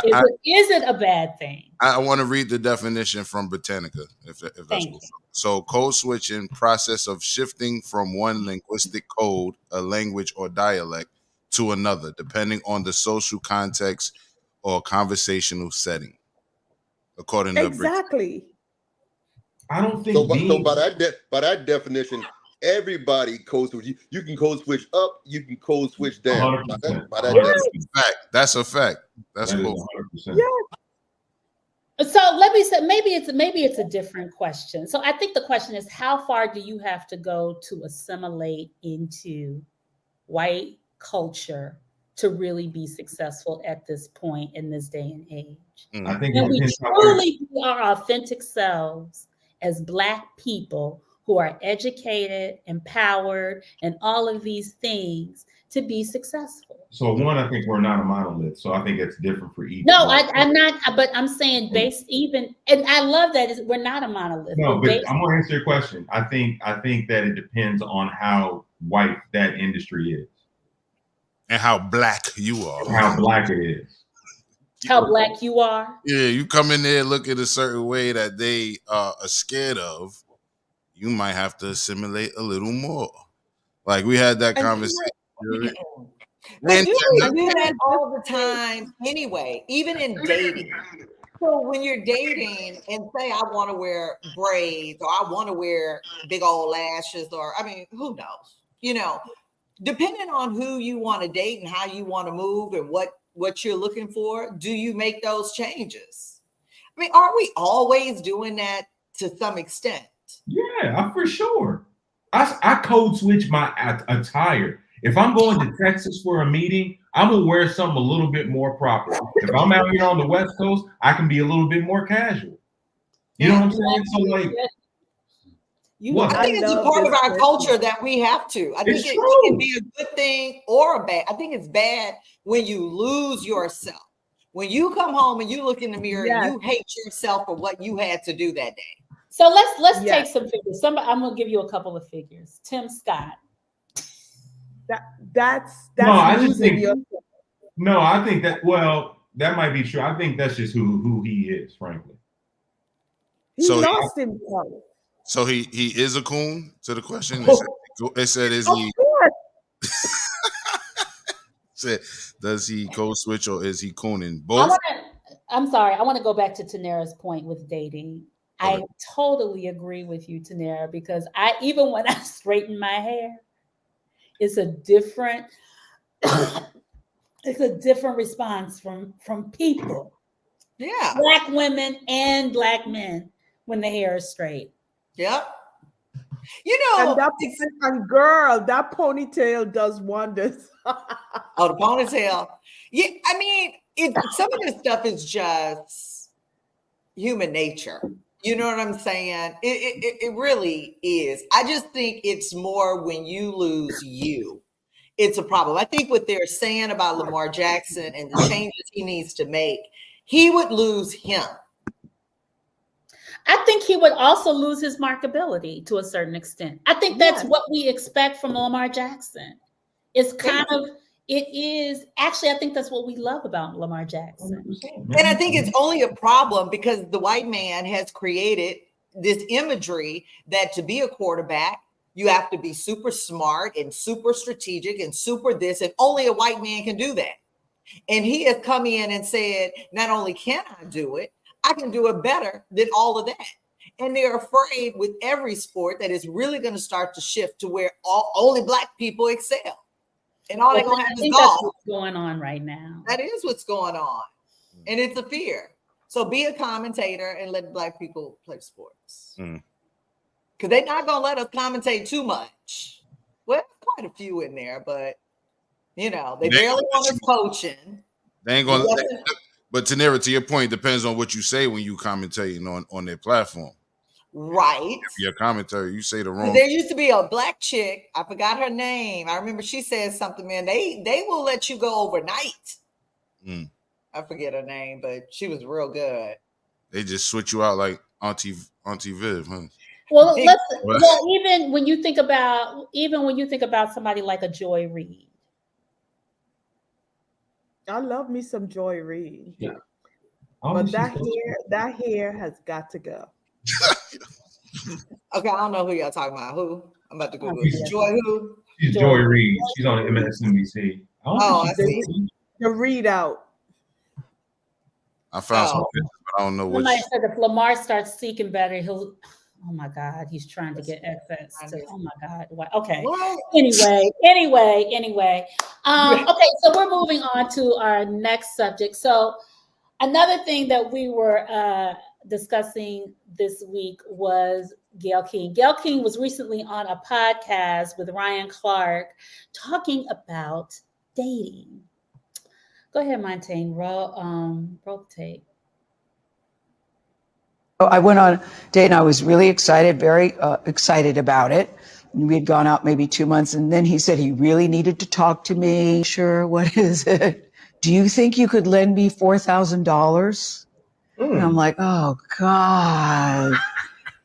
B: Is it a bad thing?
D: I want to read the definition from Britannica, if that's cool. So, code switching, process of shifting from one linguistic code, a language or dialect, to another, depending on the social context or conversational setting. According to
C: exactly.
H: I don't think
I: so. By that definition, everybody code switch. You can code switch up. You can code switch down. By that definition.
D: That's a fact. That's cool.
C: Yeah.
B: So let me say, maybe it's a different question. So I think the question is, how far do you have to go to assimilate into white culture to really be successful at this point in this day and age?
H: I think
B: we truly be our authentic selves as Black people who are educated, empowered, and all of these things to be successful.
H: So one, I think we're not a monolith. So I think it's different for each.
B: No, I'm not, but I'm saying based even, and I love that we're not a monolith.
H: No, but I'm gonna answer your question. I think that it depends on how white that industry is.
D: And how Black you are.
H: How Black it is.
B: How Black you are.
D: Yeah, you come in there looking a certain way that they are scared of, you might have to assimilate a little more. Like we had that conversation.
G: But you do that all the time anyway, even in dating. So when you're dating and say, I want to wear braids or I want to wear big old lashes, or I mean, who knows? You know, depending on who you want to date and how you want to move and what you're looking for, do you make those changes? I mean, aren't we always doing that to some extent?
H: Yeah, for sure. I code switch my attire. If I'm going to Texas for a meeting, I'm gonna wear something a little bit more proper. If I'm out here on the West Coast, I can be a little bit more casual. You know what I'm saying? So like,
G: I think it's a part of our culture that we have to. I think it can be a good thing or a bad. I think it's bad when you lose yourself. When you come home and you look in the mirror and you hate yourself for what you had to do that day.
B: So let's take some figures. I'm gonna give you a couple of figures. Tim Scott.
C: That's
H: no, I just think no, I think that that might be true. I think that's just who he is, frankly.
C: He lost himself.
D: So he is a coon to the question. It said is he said does he code switch or is he cooning? Both.
B: I'm sorry, I want to go back to Tanera's point with dating. I totally agree with you, Tanera, because even when I straighten my hair, it's a different response from people.
G: Yeah.
B: Black women and Black men when the hair is straight.
G: Yep. You know,
C: and girl, that ponytail does wonders.
G: Oh, the ponytail. Yeah, I mean, some of this stuff is just human nature. You know what I'm saying? It really is. I just think it's more when you lose you, it's a problem. I think what they're saying about Lamar Jackson and the changes he needs to make, he would lose him.
B: I think he would also lose his marketability to a certain extent. I think that's what we expect from Lamar Jackson. It's actually, I think that's what we love about Lamar Jackson.
G: And I think it's only a problem because the white man has created this imagery that to be a quarterback, you have to be super smart and super strategic and super this, and only a white man can do that. And he has come in and said, not only can I do it, I can do it better than all of that. And they're afraid with every sport that is really going to start to shift to where only Black people excel. And all they're going to have is golf.
B: That's what's going on right now.
G: That is what's going on. And it's a fear. So be a commentator and let Black people play sports.
D: Mm.
G: Because they're not going to let us commentate too much. Well, quite a few in there, but, they barely want us coaching.
D: They ain't going to. But Tanera, to your point, depends on what you say when you commentating on their platform.
G: Right.
D: If you're a commentator, you say the wrong.
G: There used to be a Black chick. I forgot her name. I remember she said something, man. They will let you go overnight.
D: Mm.
G: I forget her name, but she was real good.
D: They just switch you out like Auntie Viv, huh?
B: Well, even when you think about somebody like a Joy Reid.
C: I love me some Joy Reid.
H: Yeah.
C: But that hair has got to go.
G: Okay, I don't know who y'all talking about. Who? I'm about to Google it. Joy who?
H: She's Joy Reid. She's on MSNBC.
G: I see.
C: The readout.
D: I found some pictures, but I don't know which.
B: Somebody said if Lamar starts seeking better, he'll. Oh my God, he's trying to get access to. Oh my God. Okay.
G: What?
B: Anyway. Okay, so we're moving on to our next subject. So another thing that we were discussing this week was Gayle King. Gayle King was recently on a podcast with Ryan Clark talking about dating. Go ahead, Montaigne. Roll tape.
K: I went on a date and I was really excited, very excited about it. We had gone out maybe 2 months, and then he said he really needed to talk to me. Sure, what is it? Do you think you could lend me $4,000? And I'm like, oh God.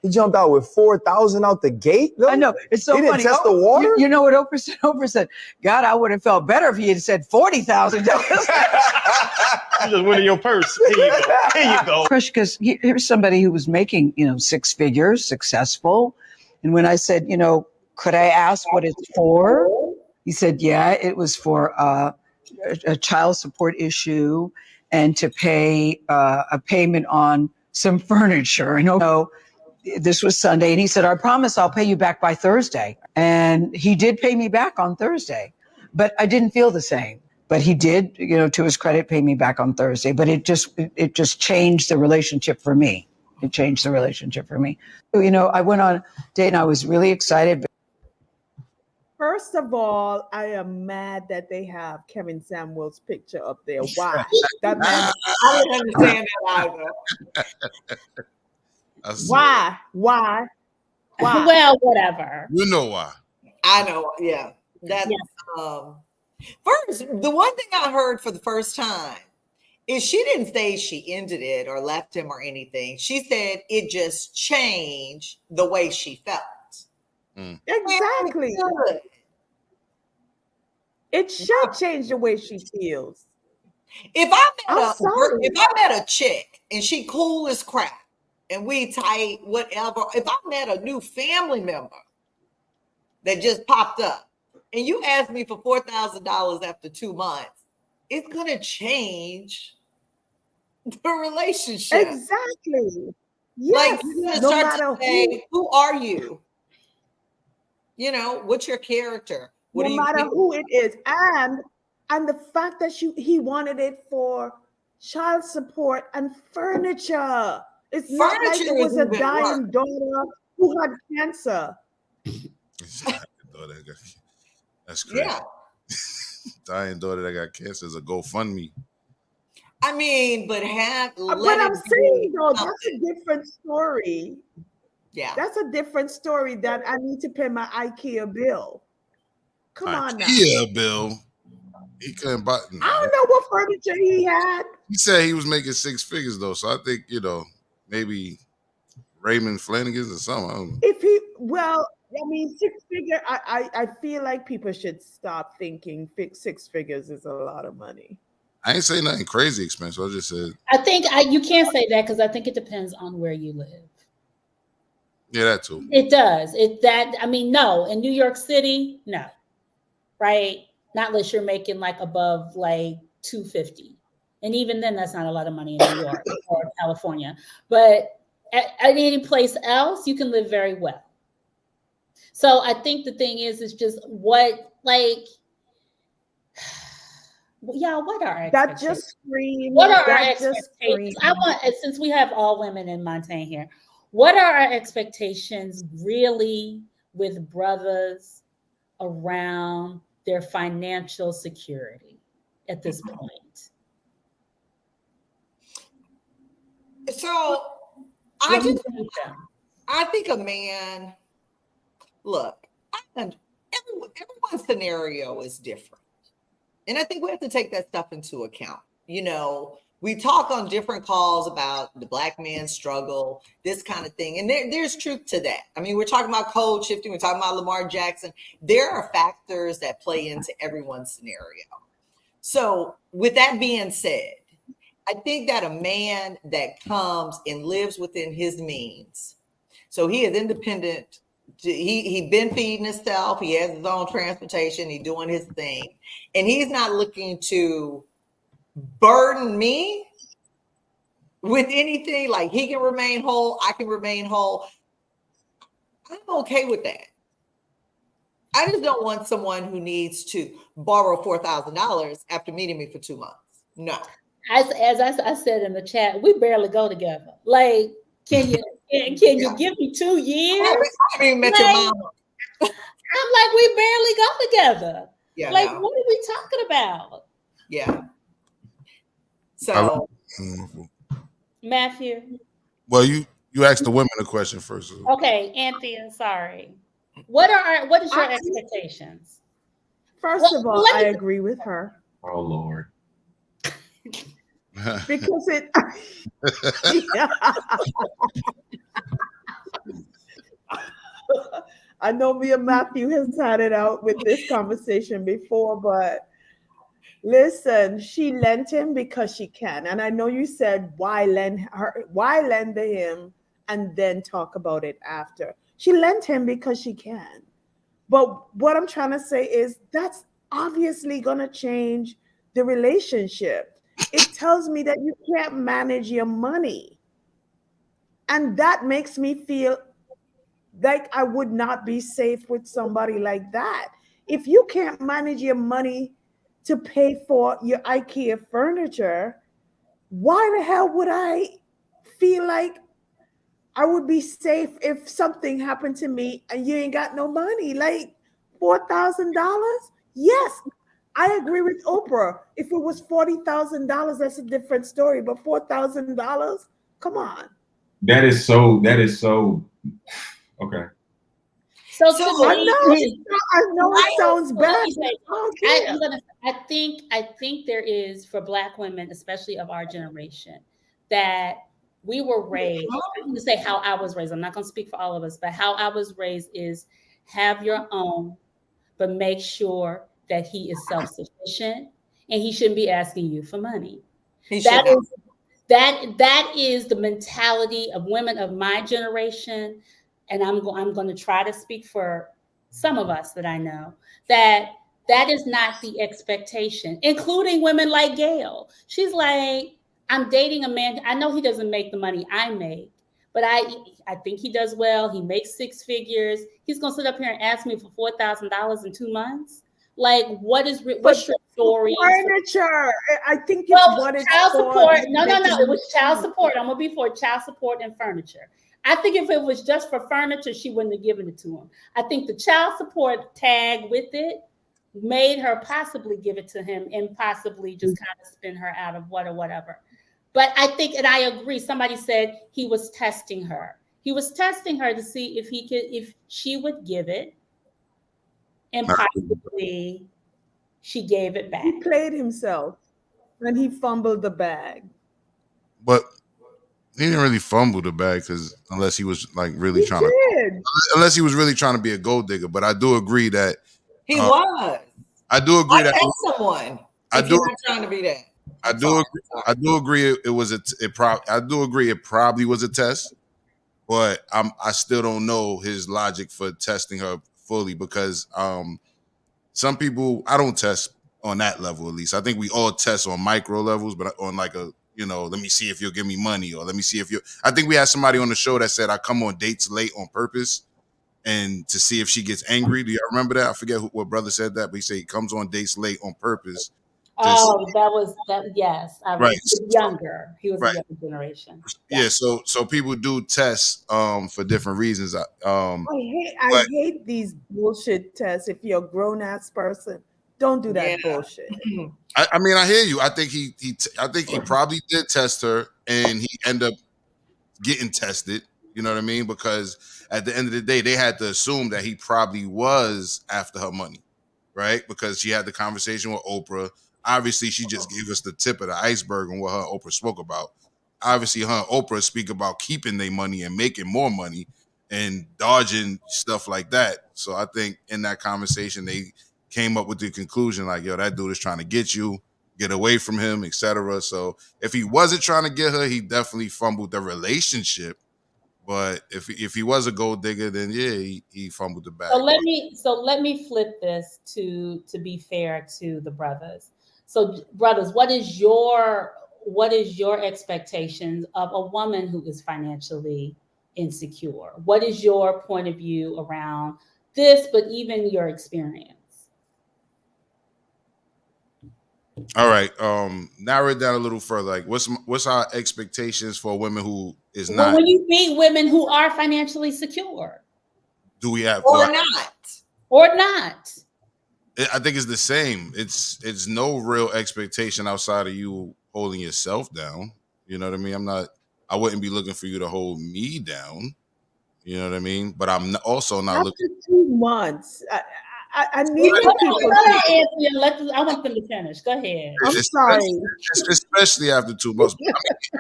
L: He jumped out with 4,000 out the gate, though?
K: I know. It's so
L: he
K: funny.
L: Didn't test the water?
K: You know what Oprah said? Oprah said, God, I would have felt better if he had said $40,000.
M: You just went in your purse. Here you go.
K: Because here's somebody who was making, 6 figures, successful. And when I said, could I ask what it's for? He said, yeah, it was for a child support issue and to pay a payment on some furniture. And this was Sunday. And he said, I promise I'll pay you back by Thursday. And he did pay me back on Thursday, but I didn't feel the same. But he did, to his credit, pay me back on Thursday. But it just changed the relationship for me. It changed the relationship for me. I went on a date and I was really excited.
C: First of all, I am mad that they have Kevin Samuel's picture up there. Why? That man.
G: I didn't understand that either.
C: Why?
B: Well, whatever.
D: You know why.
G: I know. Yeah. That's first, the one thing I heard for the first time is she didn't say she ended it or left him or anything. She said it just changed the way she felt.
C: Exactly. It should change the way she feels.
G: If I met a chick and she cool as crap and we tight, whatever, if I met a new family member that just popped up and you asked me for $4,000 after 2 months, it's going to change the relationship.
C: Exactly. Yes.
G: Like, you're going to start to say, who are you? What's your character?
C: No matter who it is. And the fact that he wanted it for child support and furniture. It's not like it was a dying daughter who had cancer.
D: That's crazy.
G: Yeah.
D: Dying daughter that got cancer is a GoFundMe.
G: I mean, but
C: I'm saying though, that's a different story.
G: Yeah.
C: That's a different story that I need to pay my IKEA bill. Come on now.
D: IKEA bill. He couldn't buy.
C: I don't know what furniture he had.
D: He said he was making 6 figures though, so I think maybe Raymond Flanagan's or something.
C: If he, well, I mean, 6 figure. I feel like people should stop thinking 6 figures is a lot of money.
D: I ain't say nothing crazy expensive. I just said.
B: I think you can't say that because I think it depends on where you live.
D: Yeah, that too.
B: It does. No, in New York City, no, right? Not unless you're making like above like $250, and even then, that's not a lot of money in New York or California. But at any place else, you can live very well. So I think the thing is just what Y'all, what are our
C: That
B: expectations?
C: just screams.
B: What are our
C: That just
B: expectations?
C: screams.
B: I want, since we have all women in Montaigne here, what are our expectations really with brothers around their financial security at this point?
G: So
B: What do you think, though?
G: I think a man, look, everyone's scenario is different. And I think we have to take that stuff into account. You know, we talk on different calls about the Black man's struggle, this kind of thing. And there's truth to that. I mean, we're talking about code shifting, we're talking about Lamar Jackson. There are factors that play into everyone's scenario. So with that being said, I think that a man that comes and lives within his means, so he is independent, he been feeding himself, he has his own transportation, he's doing his thing, and he's not looking to burden me with anything. Like, he can remain whole, I can remain whole. I'm okay with that. I just don't want someone who needs to borrow $4,000 after meeting me for 2 months. No.
B: As I said in the chat, we barely go together. Like, can you you give me 2 years?
G: I haven't even met your mama.
B: I'm like, we barely go together.
G: Yeah,
B: like,
G: no.
B: what are we talking about?
G: Yeah. So,
B: Matthew.
D: Well, you asked the women a question first.
B: Okay, Anthea, sorry. What is your expectations?
C: First of all, I agree with her.
H: Oh Lord.
C: Because it I know me and Matthew has had it out with this conversation before, but listen, she lent him because she can. And I know you said why lend to him and then talk about it after. She lent him because she can. But what I'm trying to say is that's obviously going to change the relationship. It tells me that you can't manage your money. And that makes me feel like I would not be safe with somebody like that. If you can't manage your money to pay for your IKEA furniture, why the hell would I feel like I would be safe if something happened to me and you ain't got no money? Like $4,000? Yes, I agree with Oprah. If it was $40,000, that's a different story. But $4,000, come on.
H: That is so. Okay.
B: So
C: I know it sounds bad.
B: I think there is, for Black women, especially of our generation, that we were raised. I'm going to say how I was raised. I'm not going to speak for all of us, but how I was raised is have your own, but make sure that he is self-sufficient and he shouldn't be asking you for money. That is the mentality of women of my generation. And I'm going to try to speak for some of us that I know, that is not the expectation, including women like Gail. She's like, I'm dating a man. I know he doesn't make the money I make, but I think he does well. He makes 6 figures. He's going to sit up here and ask me for $4,000 in 2 months. Like, what's your story?
C: Furniture. I think it's
B: child support. No. It was child support. I'm going to be for child support and furniture. I think if it was just for furniture, she wouldn't have given it to him. I think the child support tag with it made her possibly give it to him and possibly just kind of spin her out of whatever. But I think, and I agree, somebody said he was testing her. He was testing her to see if she would give it, and possibly she gave it back.
C: He played himself and he fumbled the bag.
D: But he didn't really fumble the bag unless he was like really unless he was really trying to be a gold digger. But I do agree that
G: he was.
D: I do agree that
G: someone.
D: I do
G: not trying to be that.
D: I do agree. It was I do agree it probably was a test, but I still don't know his logic for testing her fully because some people, I don't test on that level. At least I think we all test on micro levels, but on like a, let me see if you'll give me money, or let me see if I think we had somebody on the show that said I come on dates late on purpose and to see if she gets angry. Do you remember that? I forget what brother said that, but he said he comes on dates late on purpose.
B: Oh, that was that. Yes, I
D: Right.
B: was younger. He was
D: Right.
B: a younger generation.
D: Yeah, so people do test for different reasons.
C: I
D: But
C: hate these bullshit tests. If you're a grown ass person, don't do that
G: Yeah.
C: bullshit.
D: I mean, I hear you. I think I think he probably did test her, and he ended up getting tested. You know what I mean? Because at the end of the day, they had to assume that he probably was after her money, right? Because she had the conversation with Oprah. Obviously, she just gave us the tip of the iceberg on what her and Oprah spoke about. Obviously, her and Oprah speak about keeping their money and making more money and dodging stuff like that. So I think in that conversation, they came up with the conclusion like, yo, that dude is trying to get you, get away from him, etc. So if he wasn't trying to get her, he definitely fumbled the relationship. But if he was a gold digger, then yeah, he fumbled the bag.
B: So let me flip this to be fair to the brothers. So brothers, what is your expectations of a woman who is financially insecure? What is your point of view around this, but even your experience?
D: All right. Narrow it down a little further. Like, what's our expectations for a woman who is
B: Well,
D: not?
B: when you meet women who are financially secure,
D: Do we have
G: Or
D: no,
G: not.
B: or not?
D: I think it's the same. It's no real expectation outside of you holding yourself down. You know what I mean? I wouldn't be looking for you to hold me down. You know what I mean? But I'm also not
C: After
D: looking.
C: 2 months, I need
B: Let
C: people.
B: I want them to finish. Go ahead.
C: I'm sorry.
D: Especially after 2 months. I mean,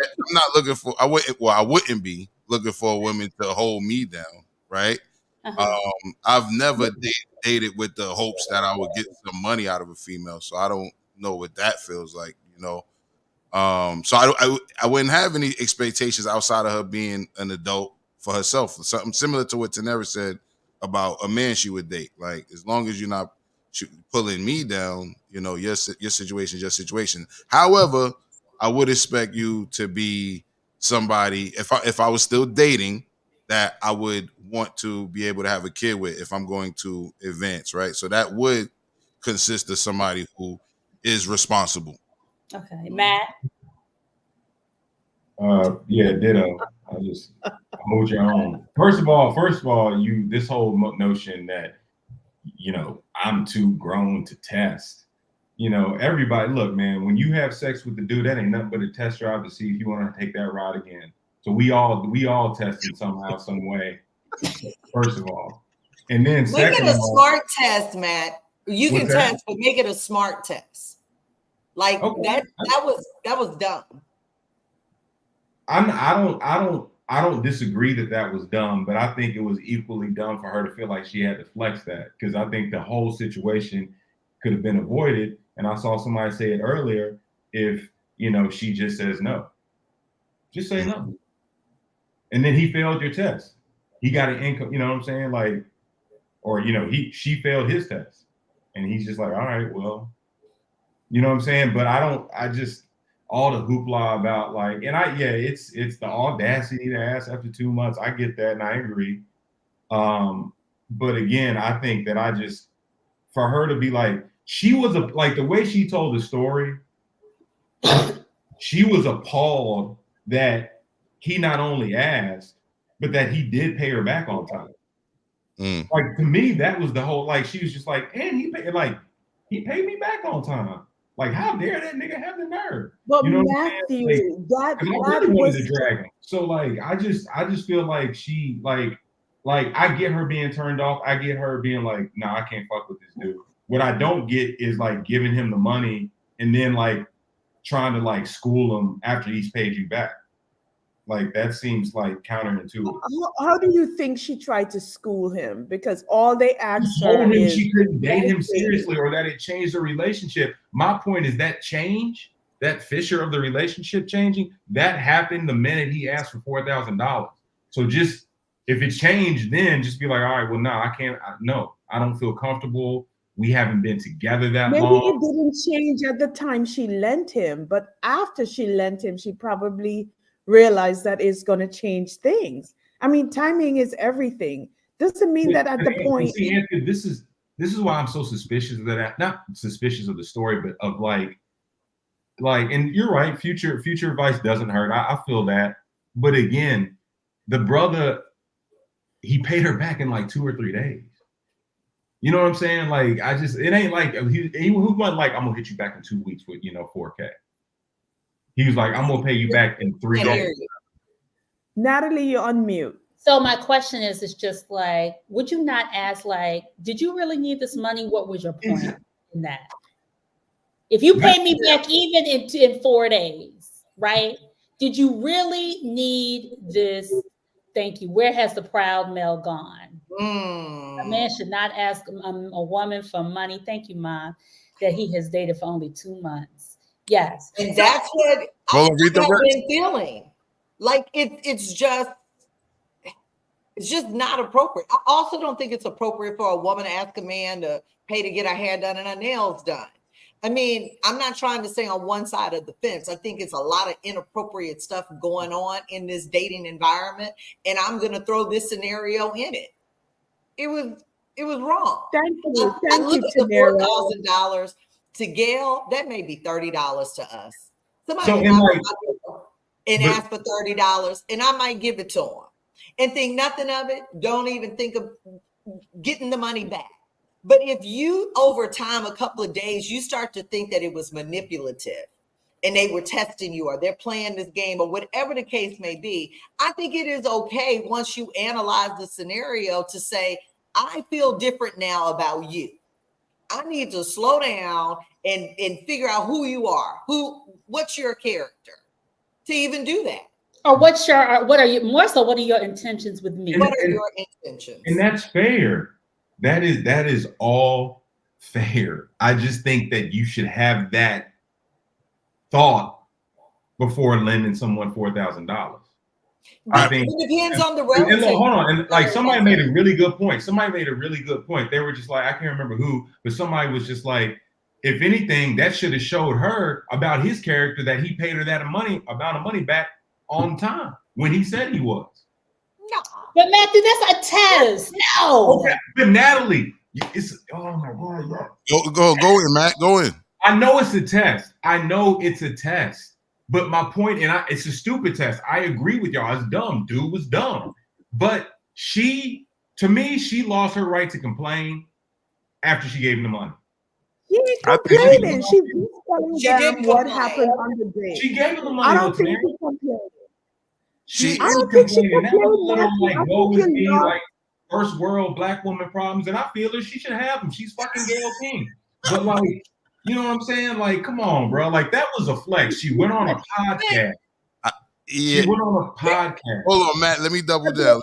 D: I'm not looking for. I wouldn't be looking for a woman to hold me down, right? I've never dated with the hopes that I would get some money out of a female, so I don't know what that feels like, you know. So I wouldn't have any expectations outside of her being an adult for herself. Something similar to what Tanera said about a man she would date. Like, as long as you're not pulling me down, you know, your situation is your situation. However, I would expect you to be somebody, if I was still dating, that I would want to be able to have a kid with if I'm going to advance, right? So that would consist of somebody who is responsible.
B: Okay, Matt.
H: Yeah, ditto. I just hold your own. First of all, this whole notion that, you know, I'm too grown to test. You know, everybody, look, man, when you have sex with the dude, that ain't nothing but a test drive to see if you want to take that ride again. So we all tested somehow, some way. First of all, and then
G: Make
H: second
G: it a
H: of all,
G: smart test, Matt. You can
H: What's that?
G: test, but make it a smart test. Like
H: Okay.
G: that was dumb.
H: I don't disagree that was dumb, but I think it was equally dumb for her to feel like she had to flex that, because I think the whole situation could have been avoided. And I saw somebody say it earlier: if, you know, she just says no, just say no. And then he failed your test. He got an income, you know what I'm saying? Like, or, you know, she failed his test, and he's just like, all right, well, you know what I'm saying? But I just all the hoopla about, like, and it's the audacity to ask after 2 months. I get that, and I agree. But again, I think that for her to be like, she was like, the way she told the story, she was appalled that he not only asked, but that he did pay her back on time. Like, to me, that was the whole, like, she was just like, and he paid me back on time. Like, how dare that nigga have the nerve?
C: But
H: you know
C: Matthew,
H: I really wanted to drag him. So, like, I just feel like she, like I get her being turned off. I get her being like, nah, I can't fuck with this dude. What I don't get is, like, giving him the money and then, like, trying to, like, school him after he's paid you back. Like, that seems like counterintuitive.
C: How do you think she tried to school him? Because all they asked
H: She told
C: her
H: him
C: is
H: she couldn't date him seriously, or that it changed the relationship. My point is that change, that fissure of the relationship changing, that happened the minute he asked for $4,000. So just, if it changed, then just be like, all right, well, no, I can't. No, I don't feel comfortable. We haven't been together that
C: maybe
H: long.
C: it didn't change at the time she lent him, but after she lent him, she probably realized that it's going to change things. I mean, timing is everything. Doesn't mean that at the point.
H: See, Anthony, this is why I'm so suspicious of that. Not suspicious of the story, but of, like, like, and you're right, future advice doesn't hurt. I feel that. But again, the brother, he paid her back in like 2 or 3 days. You know what I'm saying? Like, it ain't like he wasn't like, I'm gonna hit you back in 2 weeks with 4K. He was like, I'm gonna pay you back in 3 days.
C: Natalie, you're on mute.
B: So my question is just like, would you not ask, like, did you really need this money? What was your point in that? If you pay me back even in 4 days, right? Did you really need this? Thank you. Where has the proud male gone? A man should not ask a woman for money. Thank you, Mom, that he has dated for only 2 months. Yes.
G: And that's what I've been feeling. Like it's just not appropriate. I also don't think it's appropriate for a woman to ask a man to pay to get her hair done and her nails done. I mean, I'm not trying to say on one side of the fence. I think it's a lot of inappropriate stuff going on in this dating environment, and I'm going to throw this scenario in it. It was wrong.
C: Thank you.
G: I look at the $4,000 to Gail. That may be $30 to us. Somebody ask for $30, and I might give it to him and think nothing of it. Don't even think of getting the money back. But if you, over time, a couple of days, you start to think that it was manipulative and they were testing you or they're playing this game or whatever the case may be, I think it is okay once you analyze the scenario to say, I feel different now about you. I need to slow down and figure out who you are, what's your character to even do that.
B: Or what are your intentions with me?
G: What are your intentions?
H: And that's fair. That is all fair. I just think that you should have that thought before lending someone $4,000. I think
G: it depends on the relative.
H: Hold on, and like somebody made a really good point. They were just like, I can't remember who, but somebody was just like, if anything, that should have showed her about his character that he paid her that amount of money back on time when he said he was.
B: No. But Matthew, that's a test. No.
H: Okay. But Natalie, it's oh my God.
D: Go in, Matt. Go in.
H: I know it's a test. But my point, it's a stupid test. I agree with y'all. It's dumb. Dude was dumb. But to me, she lost her right to complain after she gave him the money.
C: She ain't complaining. She did what happened on the day.
H: She gave him the money.
C: I don't think she complained.
H: I don't think she complained. That was a little like, woe with me, like first world black woman problems. And I feel that she should have them. She's fucking Gayle King. But like, you know what I'm saying? Like, come on, bro. Like, that was a flex. She went on a podcast.
D: Yeah.
H: She went on a podcast.
D: Hold on, Matt. Let me double down.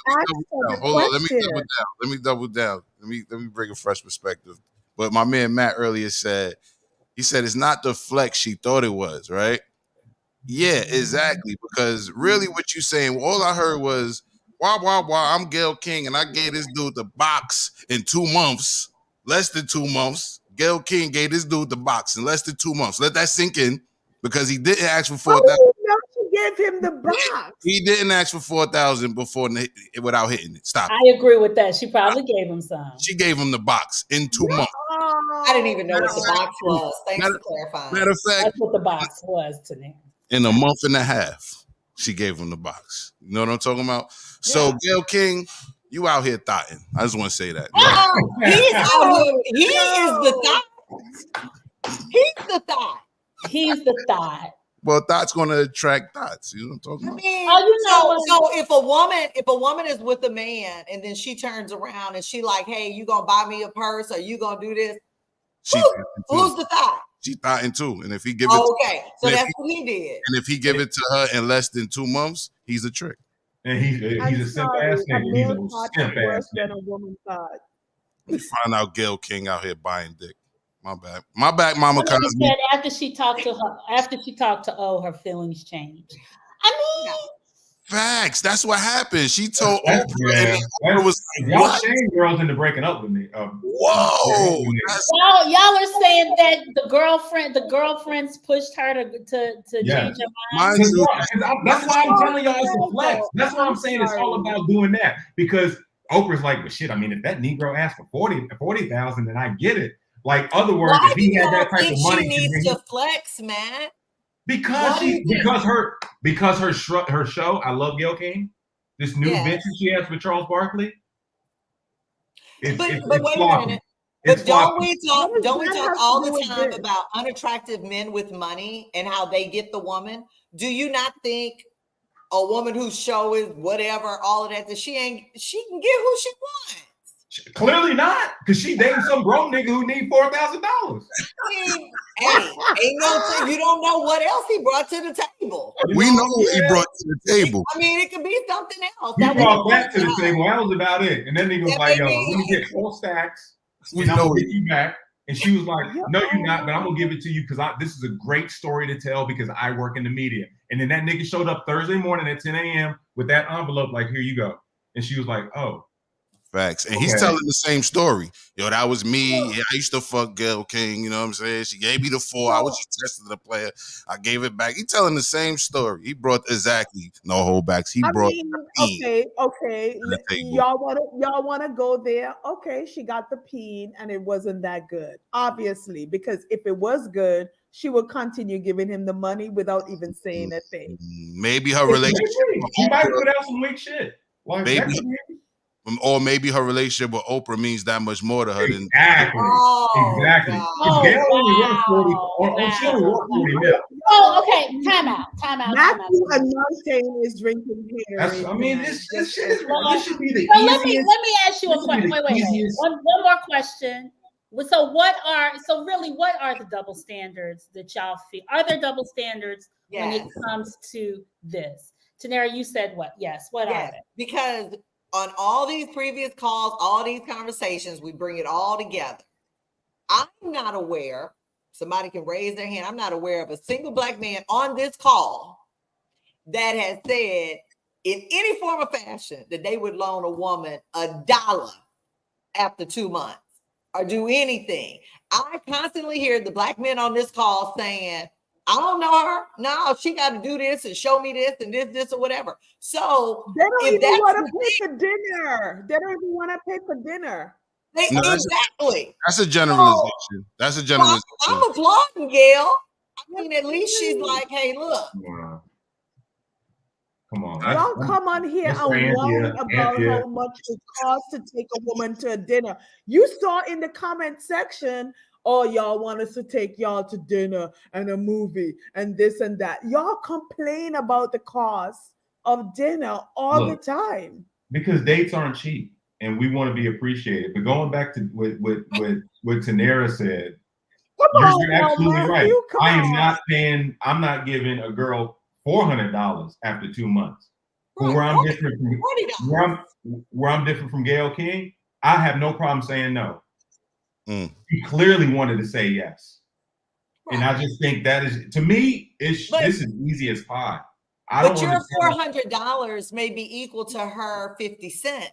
D: Hold on. Let me double down. Let me bring a fresh perspective. But my man Matt earlier said it's not the flex she thought it was, right? Yeah, exactly. Because really what you saying, all I heard was, wah, I'm Gayle King, and I gave this dude the box in 2 months, less than 2 months. Gayle King gave this dude the box in less than 2 months. Let that sink in, because he didn't ask for 4,000.
C: She gave him the box.
D: He didn't ask for 4,000 before without hitting it. Stop.
B: I agree with that. She probably gave him some.
D: She gave him the box in 2 months.
G: I didn't even know what the box was. Thanks for clarifying.
D: Matter of fact,
B: that's what the box was to me.
D: In a month and a half, she gave him the box. You know what I'm talking about? So, Gayle King, you out here thotting. I just want to say that.
G: He's out here. He is the thought. He's the thought.
B: He's the thought.
D: Well, thought's going to attract thoughts. You know what I'm talking about?
G: So if a woman is with a man and then she turns around and she like, hey, you gonna buy me a purse or you gonna do this? Who's the thought?
D: She thotting too, and if he give it,
G: okay, so that's what he did.
D: And if he give it to her in less than 2 months, he's a trick.
H: And he's a simp ass nigga. He's a simp ass
C: nigga. A woman thought.
D: You find out Gayle King out here buying dick. My bad, Mama Cosby.
B: After she talked to O, her feelings changed. I mean,
D: facts. That's what happened. She told
H: Oprah,
D: and Oprah was like,
H: y'all
D: what?
H: shame girls into breaking up with me.
D: Whoa!
B: Y'all are saying that the girlfriends pushed her to change her mind.
H: That's why I'm telling y'all it's a flex. That's why I'm saying it's all about doing that, because Oprah's like, well, shit. I mean, if that Negro asked for 40,000, then I get it. Like, other words, if he had that type of money,
G: she needs to flex, man.
H: Because her show, I Love Gayle King, this new venture she has with Charles Barkley.
G: But wait a minute. But don't we talk all the time about unattractive men with money and how they get the woman? Do you not think a woman whose show is whatever, all of that she can get who she wants?
H: Clearly not, because she dating some broke nigga who need $4,000.
G: Hey, you don't know what else he brought to the table.
D: We know what he brought to the table.
G: I mean, it could be something else.
H: He brought that to the table. That was about it. And then nigga was like, yo, let me get 4 stacks. And I'm gonna get you back. And she was like, no, you're not, but I'm gonna give it to you because this is a great story to tell because I work in the media. And then that nigga showed up Thursday morning at 10 a.m. with that envelope, like, here you go. And she was like, oh.
D: Facts. And he's telling the same story. Yo, that was me. Yeah, I used to fuck Gayle King. You know what I'm saying? She gave me the 4. I was just testing the player. I gave it back. He's telling the same story. He brought exactly no holdbacks. He brought.
C: Okay. Y'all wanna go there? Okay, she got the peen, and it wasn't that good, obviously, because if it was good, she would continue giving him the money without even saying a thing.
D: Maybe her relationship.
H: She might put out some weak shit. Like
D: or maybe her relationship with Oprah means that much more to her than
H: exactly. Gayle only worked 40, or she only worked 40 mil.
B: Oh, okay. Time out.
C: Matthew Anointing is drinking here.
H: I mean, this shit is this should be the
B: so
H: easiest.
B: Let me ask you a question. Wait. One more question. So what are the double standards that y'all feel? Are there double standards when it comes to this? Tanera, you said what? Yes. What are they?
G: Because on all these previous calls, all these conversations, we bring it all together. I'm not aware, somebody can raise their hand, I'm not aware of a single black man on this call that has said in any form of fashion that they would loan a woman $1 after 2 months or do anything. I constantly hear the black men on this call saying, I don't know her. No, she got to do this and show me this and this or whatever. So
C: they don't even want to pay for dinner. They don't even want to pay for dinner.
G: Exactly.
D: That's a generalization. That's a generalization.
G: I'm applauding Gayle. I mean, at least she's like, hey, look.
H: Come on.
C: Y'all come on here and worry about how much it costs to take a woman to a dinner. You saw in the comment section, oh, y'all want us to take y'all to dinner and a movie and this and that. Y'all complain about the cost of dinner all the time.
H: Because dates aren't cheap and we want to be appreciated. But going back to what Tanera said, you're absolutely right. I'm not giving a girl $400 after 2 months. But where I'm different from Gayle King, I have no problem saying no. He clearly wanted to say yes. And I just think that is, to me, this is easy as pie.
G: But your $400 may be equal to her 50 cents.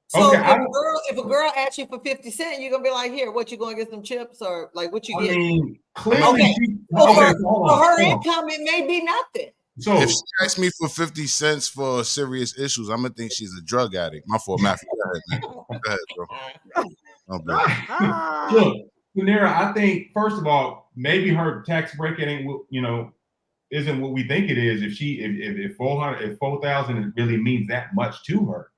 G: So if a girl asks you for 50 cents, you're gonna be like, here, what you gonna get some chips or like what you get?
H: I mean, clearly
G: for her income, it may be nothing.
D: So if she asks me for 50 cents for serious issues, I'm gonna think she's a drug addict. My fault, Matthew. Go ahead, bro.
H: Look, Tanera, I think first of all, maybe her tax bracket isn't what we think it is. If 4,000 really means that much to her,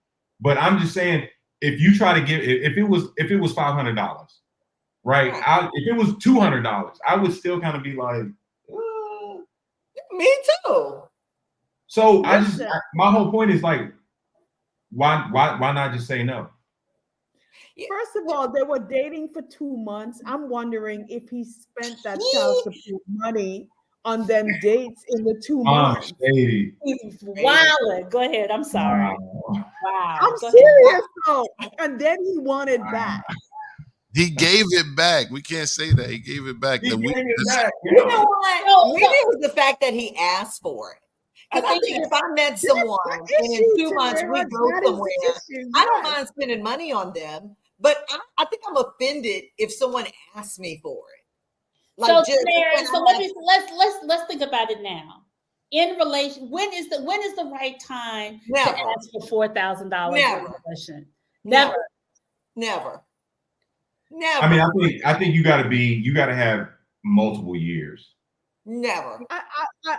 H: but I'm just saying, if you try to give, if it was $500, right? If it was $200, I would still kind of be like,
G: me too.
H: So my whole point is like, why not just say no?
C: First of all, they were dating for 2 months. I'm wondering if he spent that child support money on them dates in the 2 months.
B: He's wild. Go ahead. I'm sorry. Wow.
C: I'm serious though. And then he wanted back.
D: He gave it back. We can't say that. He gave it back.
G: You know what? Maybe it was the fact that he asked for it. Because I think if I met someone and in 2 months we go somewhere, I don't mind spending money on them. But I think I'm offended if someone asks me for it.
B: Like let's think about it now. In relation, when is the right time to ask for $4,000 in relation? Never.
H: I mean, I think you got to have multiple years.
G: Never.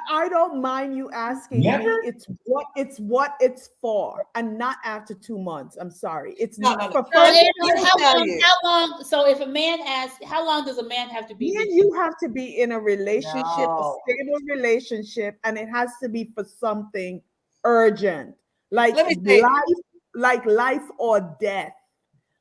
C: I don't mind you asking me.
H: Never?
C: It's what it's for, and not after 2 months. I'm sorry. It's
G: No,
C: not
G: no, no.
C: for
B: So,
C: first.
G: Let me tell you.
B: how long? So, if a man asks, how long does a man have to be?
C: Me
B: with
C: and you have to be in a relationship, a
G: No.
C: stable relationship, and it has to be for something urgent, like
G: Let me say-
C: life or death.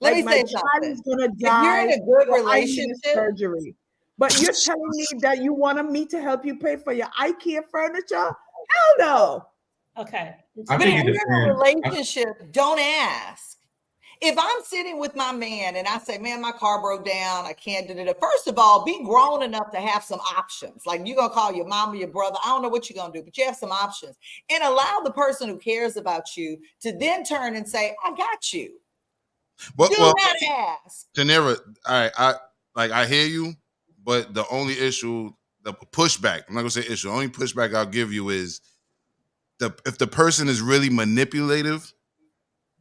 G: Let
C: Like
G: me
C: my
G: say
C: child
G: something.
C: is gonna
G: If you're
C: die,
G: in a good
C: or I need
G: relationship,
C: surgery. But you're telling me that you wanted me to help you pay for your IKEA furniture? Hell no.
B: Okay.
H: I
G: but
H: think
G: if
H: it
G: you're in a
H: depends.
G: relationship, don't ask. If I'm sitting with my man and I say, man, my car broke down, I can't do it. First of all, be grown enough to have some options. Like you're going to call your mom or your brother. I don't know what you're going to do, but you have some options. And allow the person who cares about you to then turn and say, I got you.
D: But
G: Do
D: well,
G: not ask.
D: Tanera, I hear you, but the only issue, the pushback, I'm not gonna say issue. The only pushback I'll give you is if the person is really manipulative,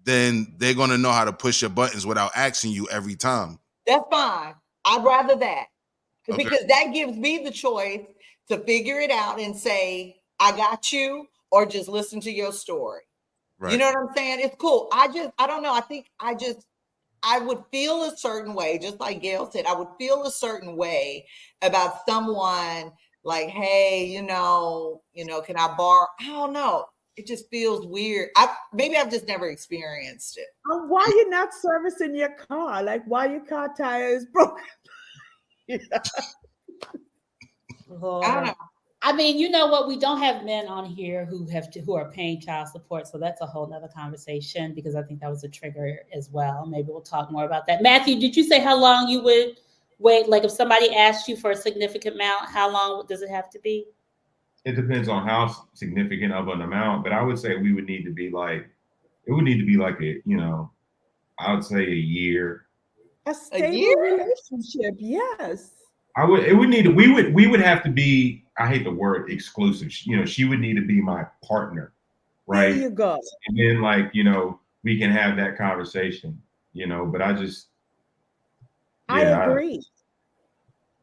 D: then they're gonna know how to push your buttons without asking you every time.
G: That's fine. I'd rather that.
D: Okay.
G: Because that gives me the choice to figure it out and say, I got you, or just listen to your story.
D: Right.
G: You know what I'm saying? It's cool. I don't know. I think I would feel a certain way, just like Gail said, I would feel a certain way about someone like, hey, can I borrow? I don't know. It just feels weird. Maybe I've just never experienced it.
C: Why you not servicing your car? Like why your car tire is broken?
B: Lord.
G: I don't know.
B: I mean, you know what? We don't have men on here who are paying child support, so that's a whole nother conversation because I think that was a trigger as well. Maybe we'll talk more about that. Matthew, did you say how long you would wait? Like if somebody asked you for a significant amount, how long does it have to be?
H: It depends on how significant of an amount, but I would say it would need to be like I would say a year.
C: A stable relationship, yes.
H: We would have to be, I hate the word exclusive. She would need to be my partner, right?
C: There you go.
H: And then we can have that conversation, but
C: I agree.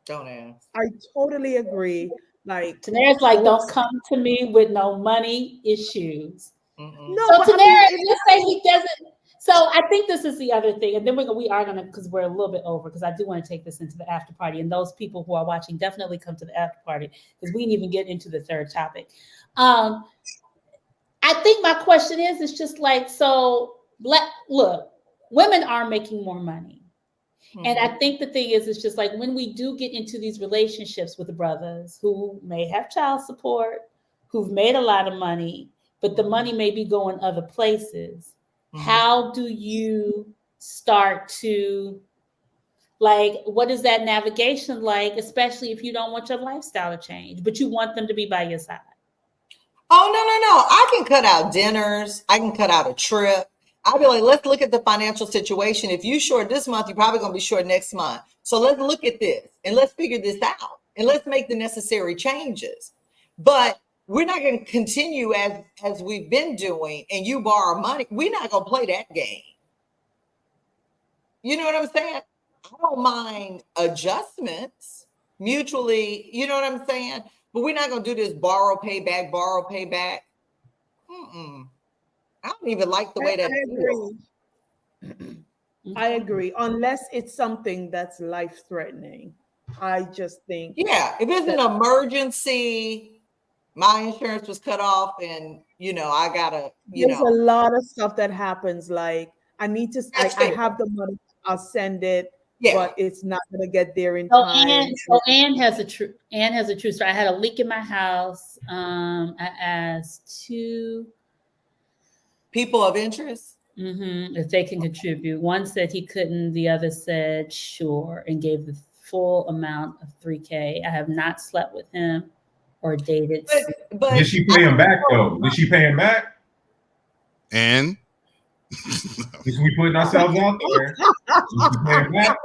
G: Don't ask.
C: I totally agree. Like
B: Tanera's like, don't come to me with no money issues.
G: No,
B: so Tanera, let's say he doesn't. So I think this is the other thing, and then we are gonna, because we're a little bit over, because I do want to take this into the after party, and those people who are watching definitely come to the after party because we didn't even get into the third topic. I think my question is, it's just like, so look, women are making more money. And I think the thing is, it's just like when we do get into these relationships with the brothers who may have child support, who've made a lot of money, but the money may be going other places. How do you start to, what is that navigation like, especially if you don't want your lifestyle to change, but you want them to be by your side?
G: Oh, no. I can cut out dinners. I can cut out a trip. I'll be like, let's look at the financial situation. If you're short this month, you're probably going to be short next month. So let's look at this and let's figure this out and let's make the necessary changes. But we're not going to continue as we've been doing and you borrow money. We're not going to play that game. You know what I'm saying? I don't mind adjustments mutually. You know what I'm saying? But we're not going to do this borrow, pay back. I don't even like the way that feels.
C: I agree. Unless it's something that's life-threatening. I just think.
G: Yeah, if it's an emergency, my insurance was cut off and, I gotta,
C: There's a lot of stuff that happens. Like I need to, I have the money, I'll send it, but it's not going to get there in time.
B: Anne has a true story. I had a leak in my house. I asked 2
G: people of interest
B: if they can contribute. One said he couldn't, the other said sure, and gave the full amount of $3,000. I have not slept with him or dated.
H: But did she pay him back though? Did she pay him back?
D: And
H: we putting ourselves out there.
G: But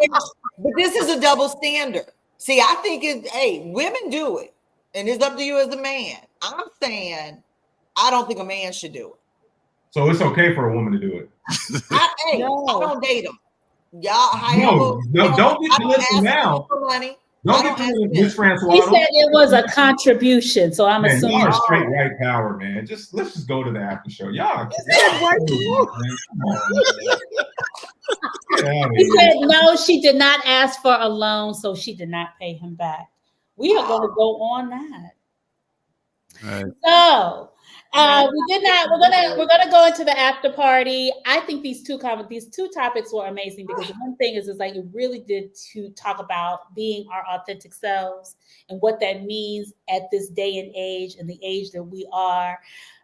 G: this is a double standard. See, I think women do it, and it's up to you as a man. I'm saying I don't think a man should do it.
H: So it's okay for a woman to do it.
G: I don't date them. Y'all,
H: don't get the listen now.
G: For money.
H: Don't get to Miss Francois.
B: He said it was a contribution, so I'm
H: Man,
B: assuming.
H: y'all are straight white power, man. Let's just go to the after show. Y'all.
B: He said no, she did not ask for a loan, so she did not pay him back. We are going to go on that. So we did not. We're gonna go into the after party. I think these two topics were amazing because the one thing is like it really did to talk about being our authentic selves and what that means at this day and age and the age that we are.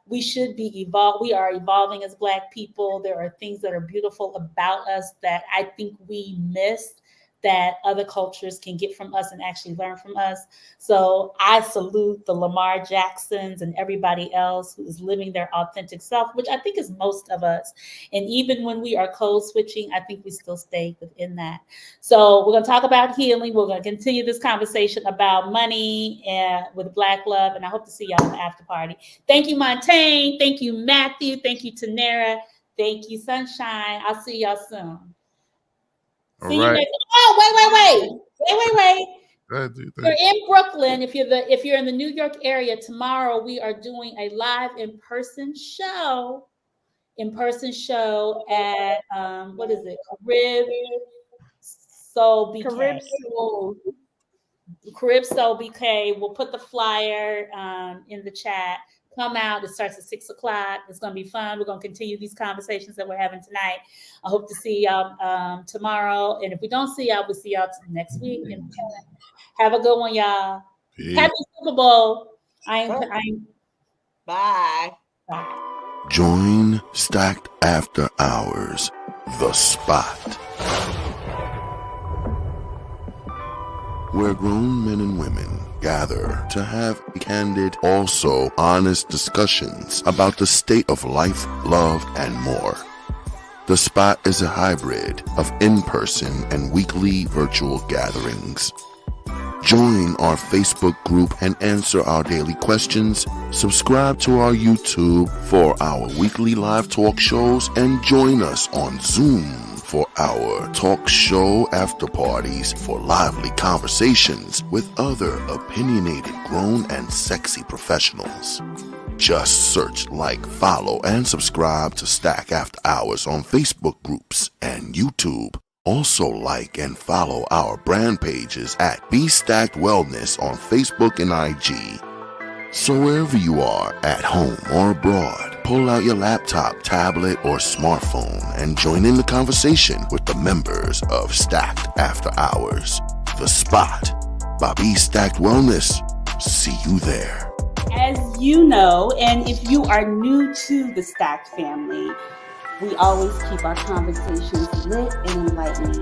B: We should be evolved. We are evolving as Black people. There are things that are beautiful about us that I think we miss, that other cultures can get from us and actually learn from us. So I salute the Lamar Jacksons and everybody else who is living their authentic self, which I think is most of us. And even when we are code switching, I think we still stay within that. So we're going to talk about healing. We're going to continue this conversation about money and with Black love. And I hope to see y'all in the after party. Thank you, Montaigne. Thank you, Matthew. Thank you, Tanera. Thank you, Sunshine. I'll see y'all soon.
D: All right.
B: Oh, wait.
D: Go ahead, dude.
B: You're in Brooklyn. If you're in the New York area, tomorrow we are doing a live in-person show at what is it? Carib Soul BK. We'll put the flyer in the chat. Come out. It starts at 6:00. It's going to be fun. We're going to continue these conversations that we're having tonight. I hope to see y'all tomorrow. And if we don't see y'all, we'll see y'all next week. And have a good one, y'all.
D: Peace.
B: Happy Super Bowl.
G: Bye.
I: Join Stacked After Hours, The Spot, where grown men and women gather to have candid, also honest discussions about the state of life, love, and more. The Spot is a hybrid of in-person and weekly virtual gatherings. Join our Facebook group and answer our daily questions. Subscribe to our YouTube for our weekly live talk shows and join us on Zoom for our talk show after parties for lively conversations with other opinionated, grown, and sexy professionals. Just search, like, follow, and subscribe to Stack After Hours on Facebook groups and YouTube. Also like and follow our brand pages at Be Stacked Wellness on Facebook and IG. So wherever you are, at home or abroad, pull out your laptop, tablet, or smartphone and join in the conversation with the members of Stacked After Hours, The Spot, by Be Stacked Wellness. See you there.
B: As you know, and if you are new to the Stacked family, we always keep our conversations lit and enlightening.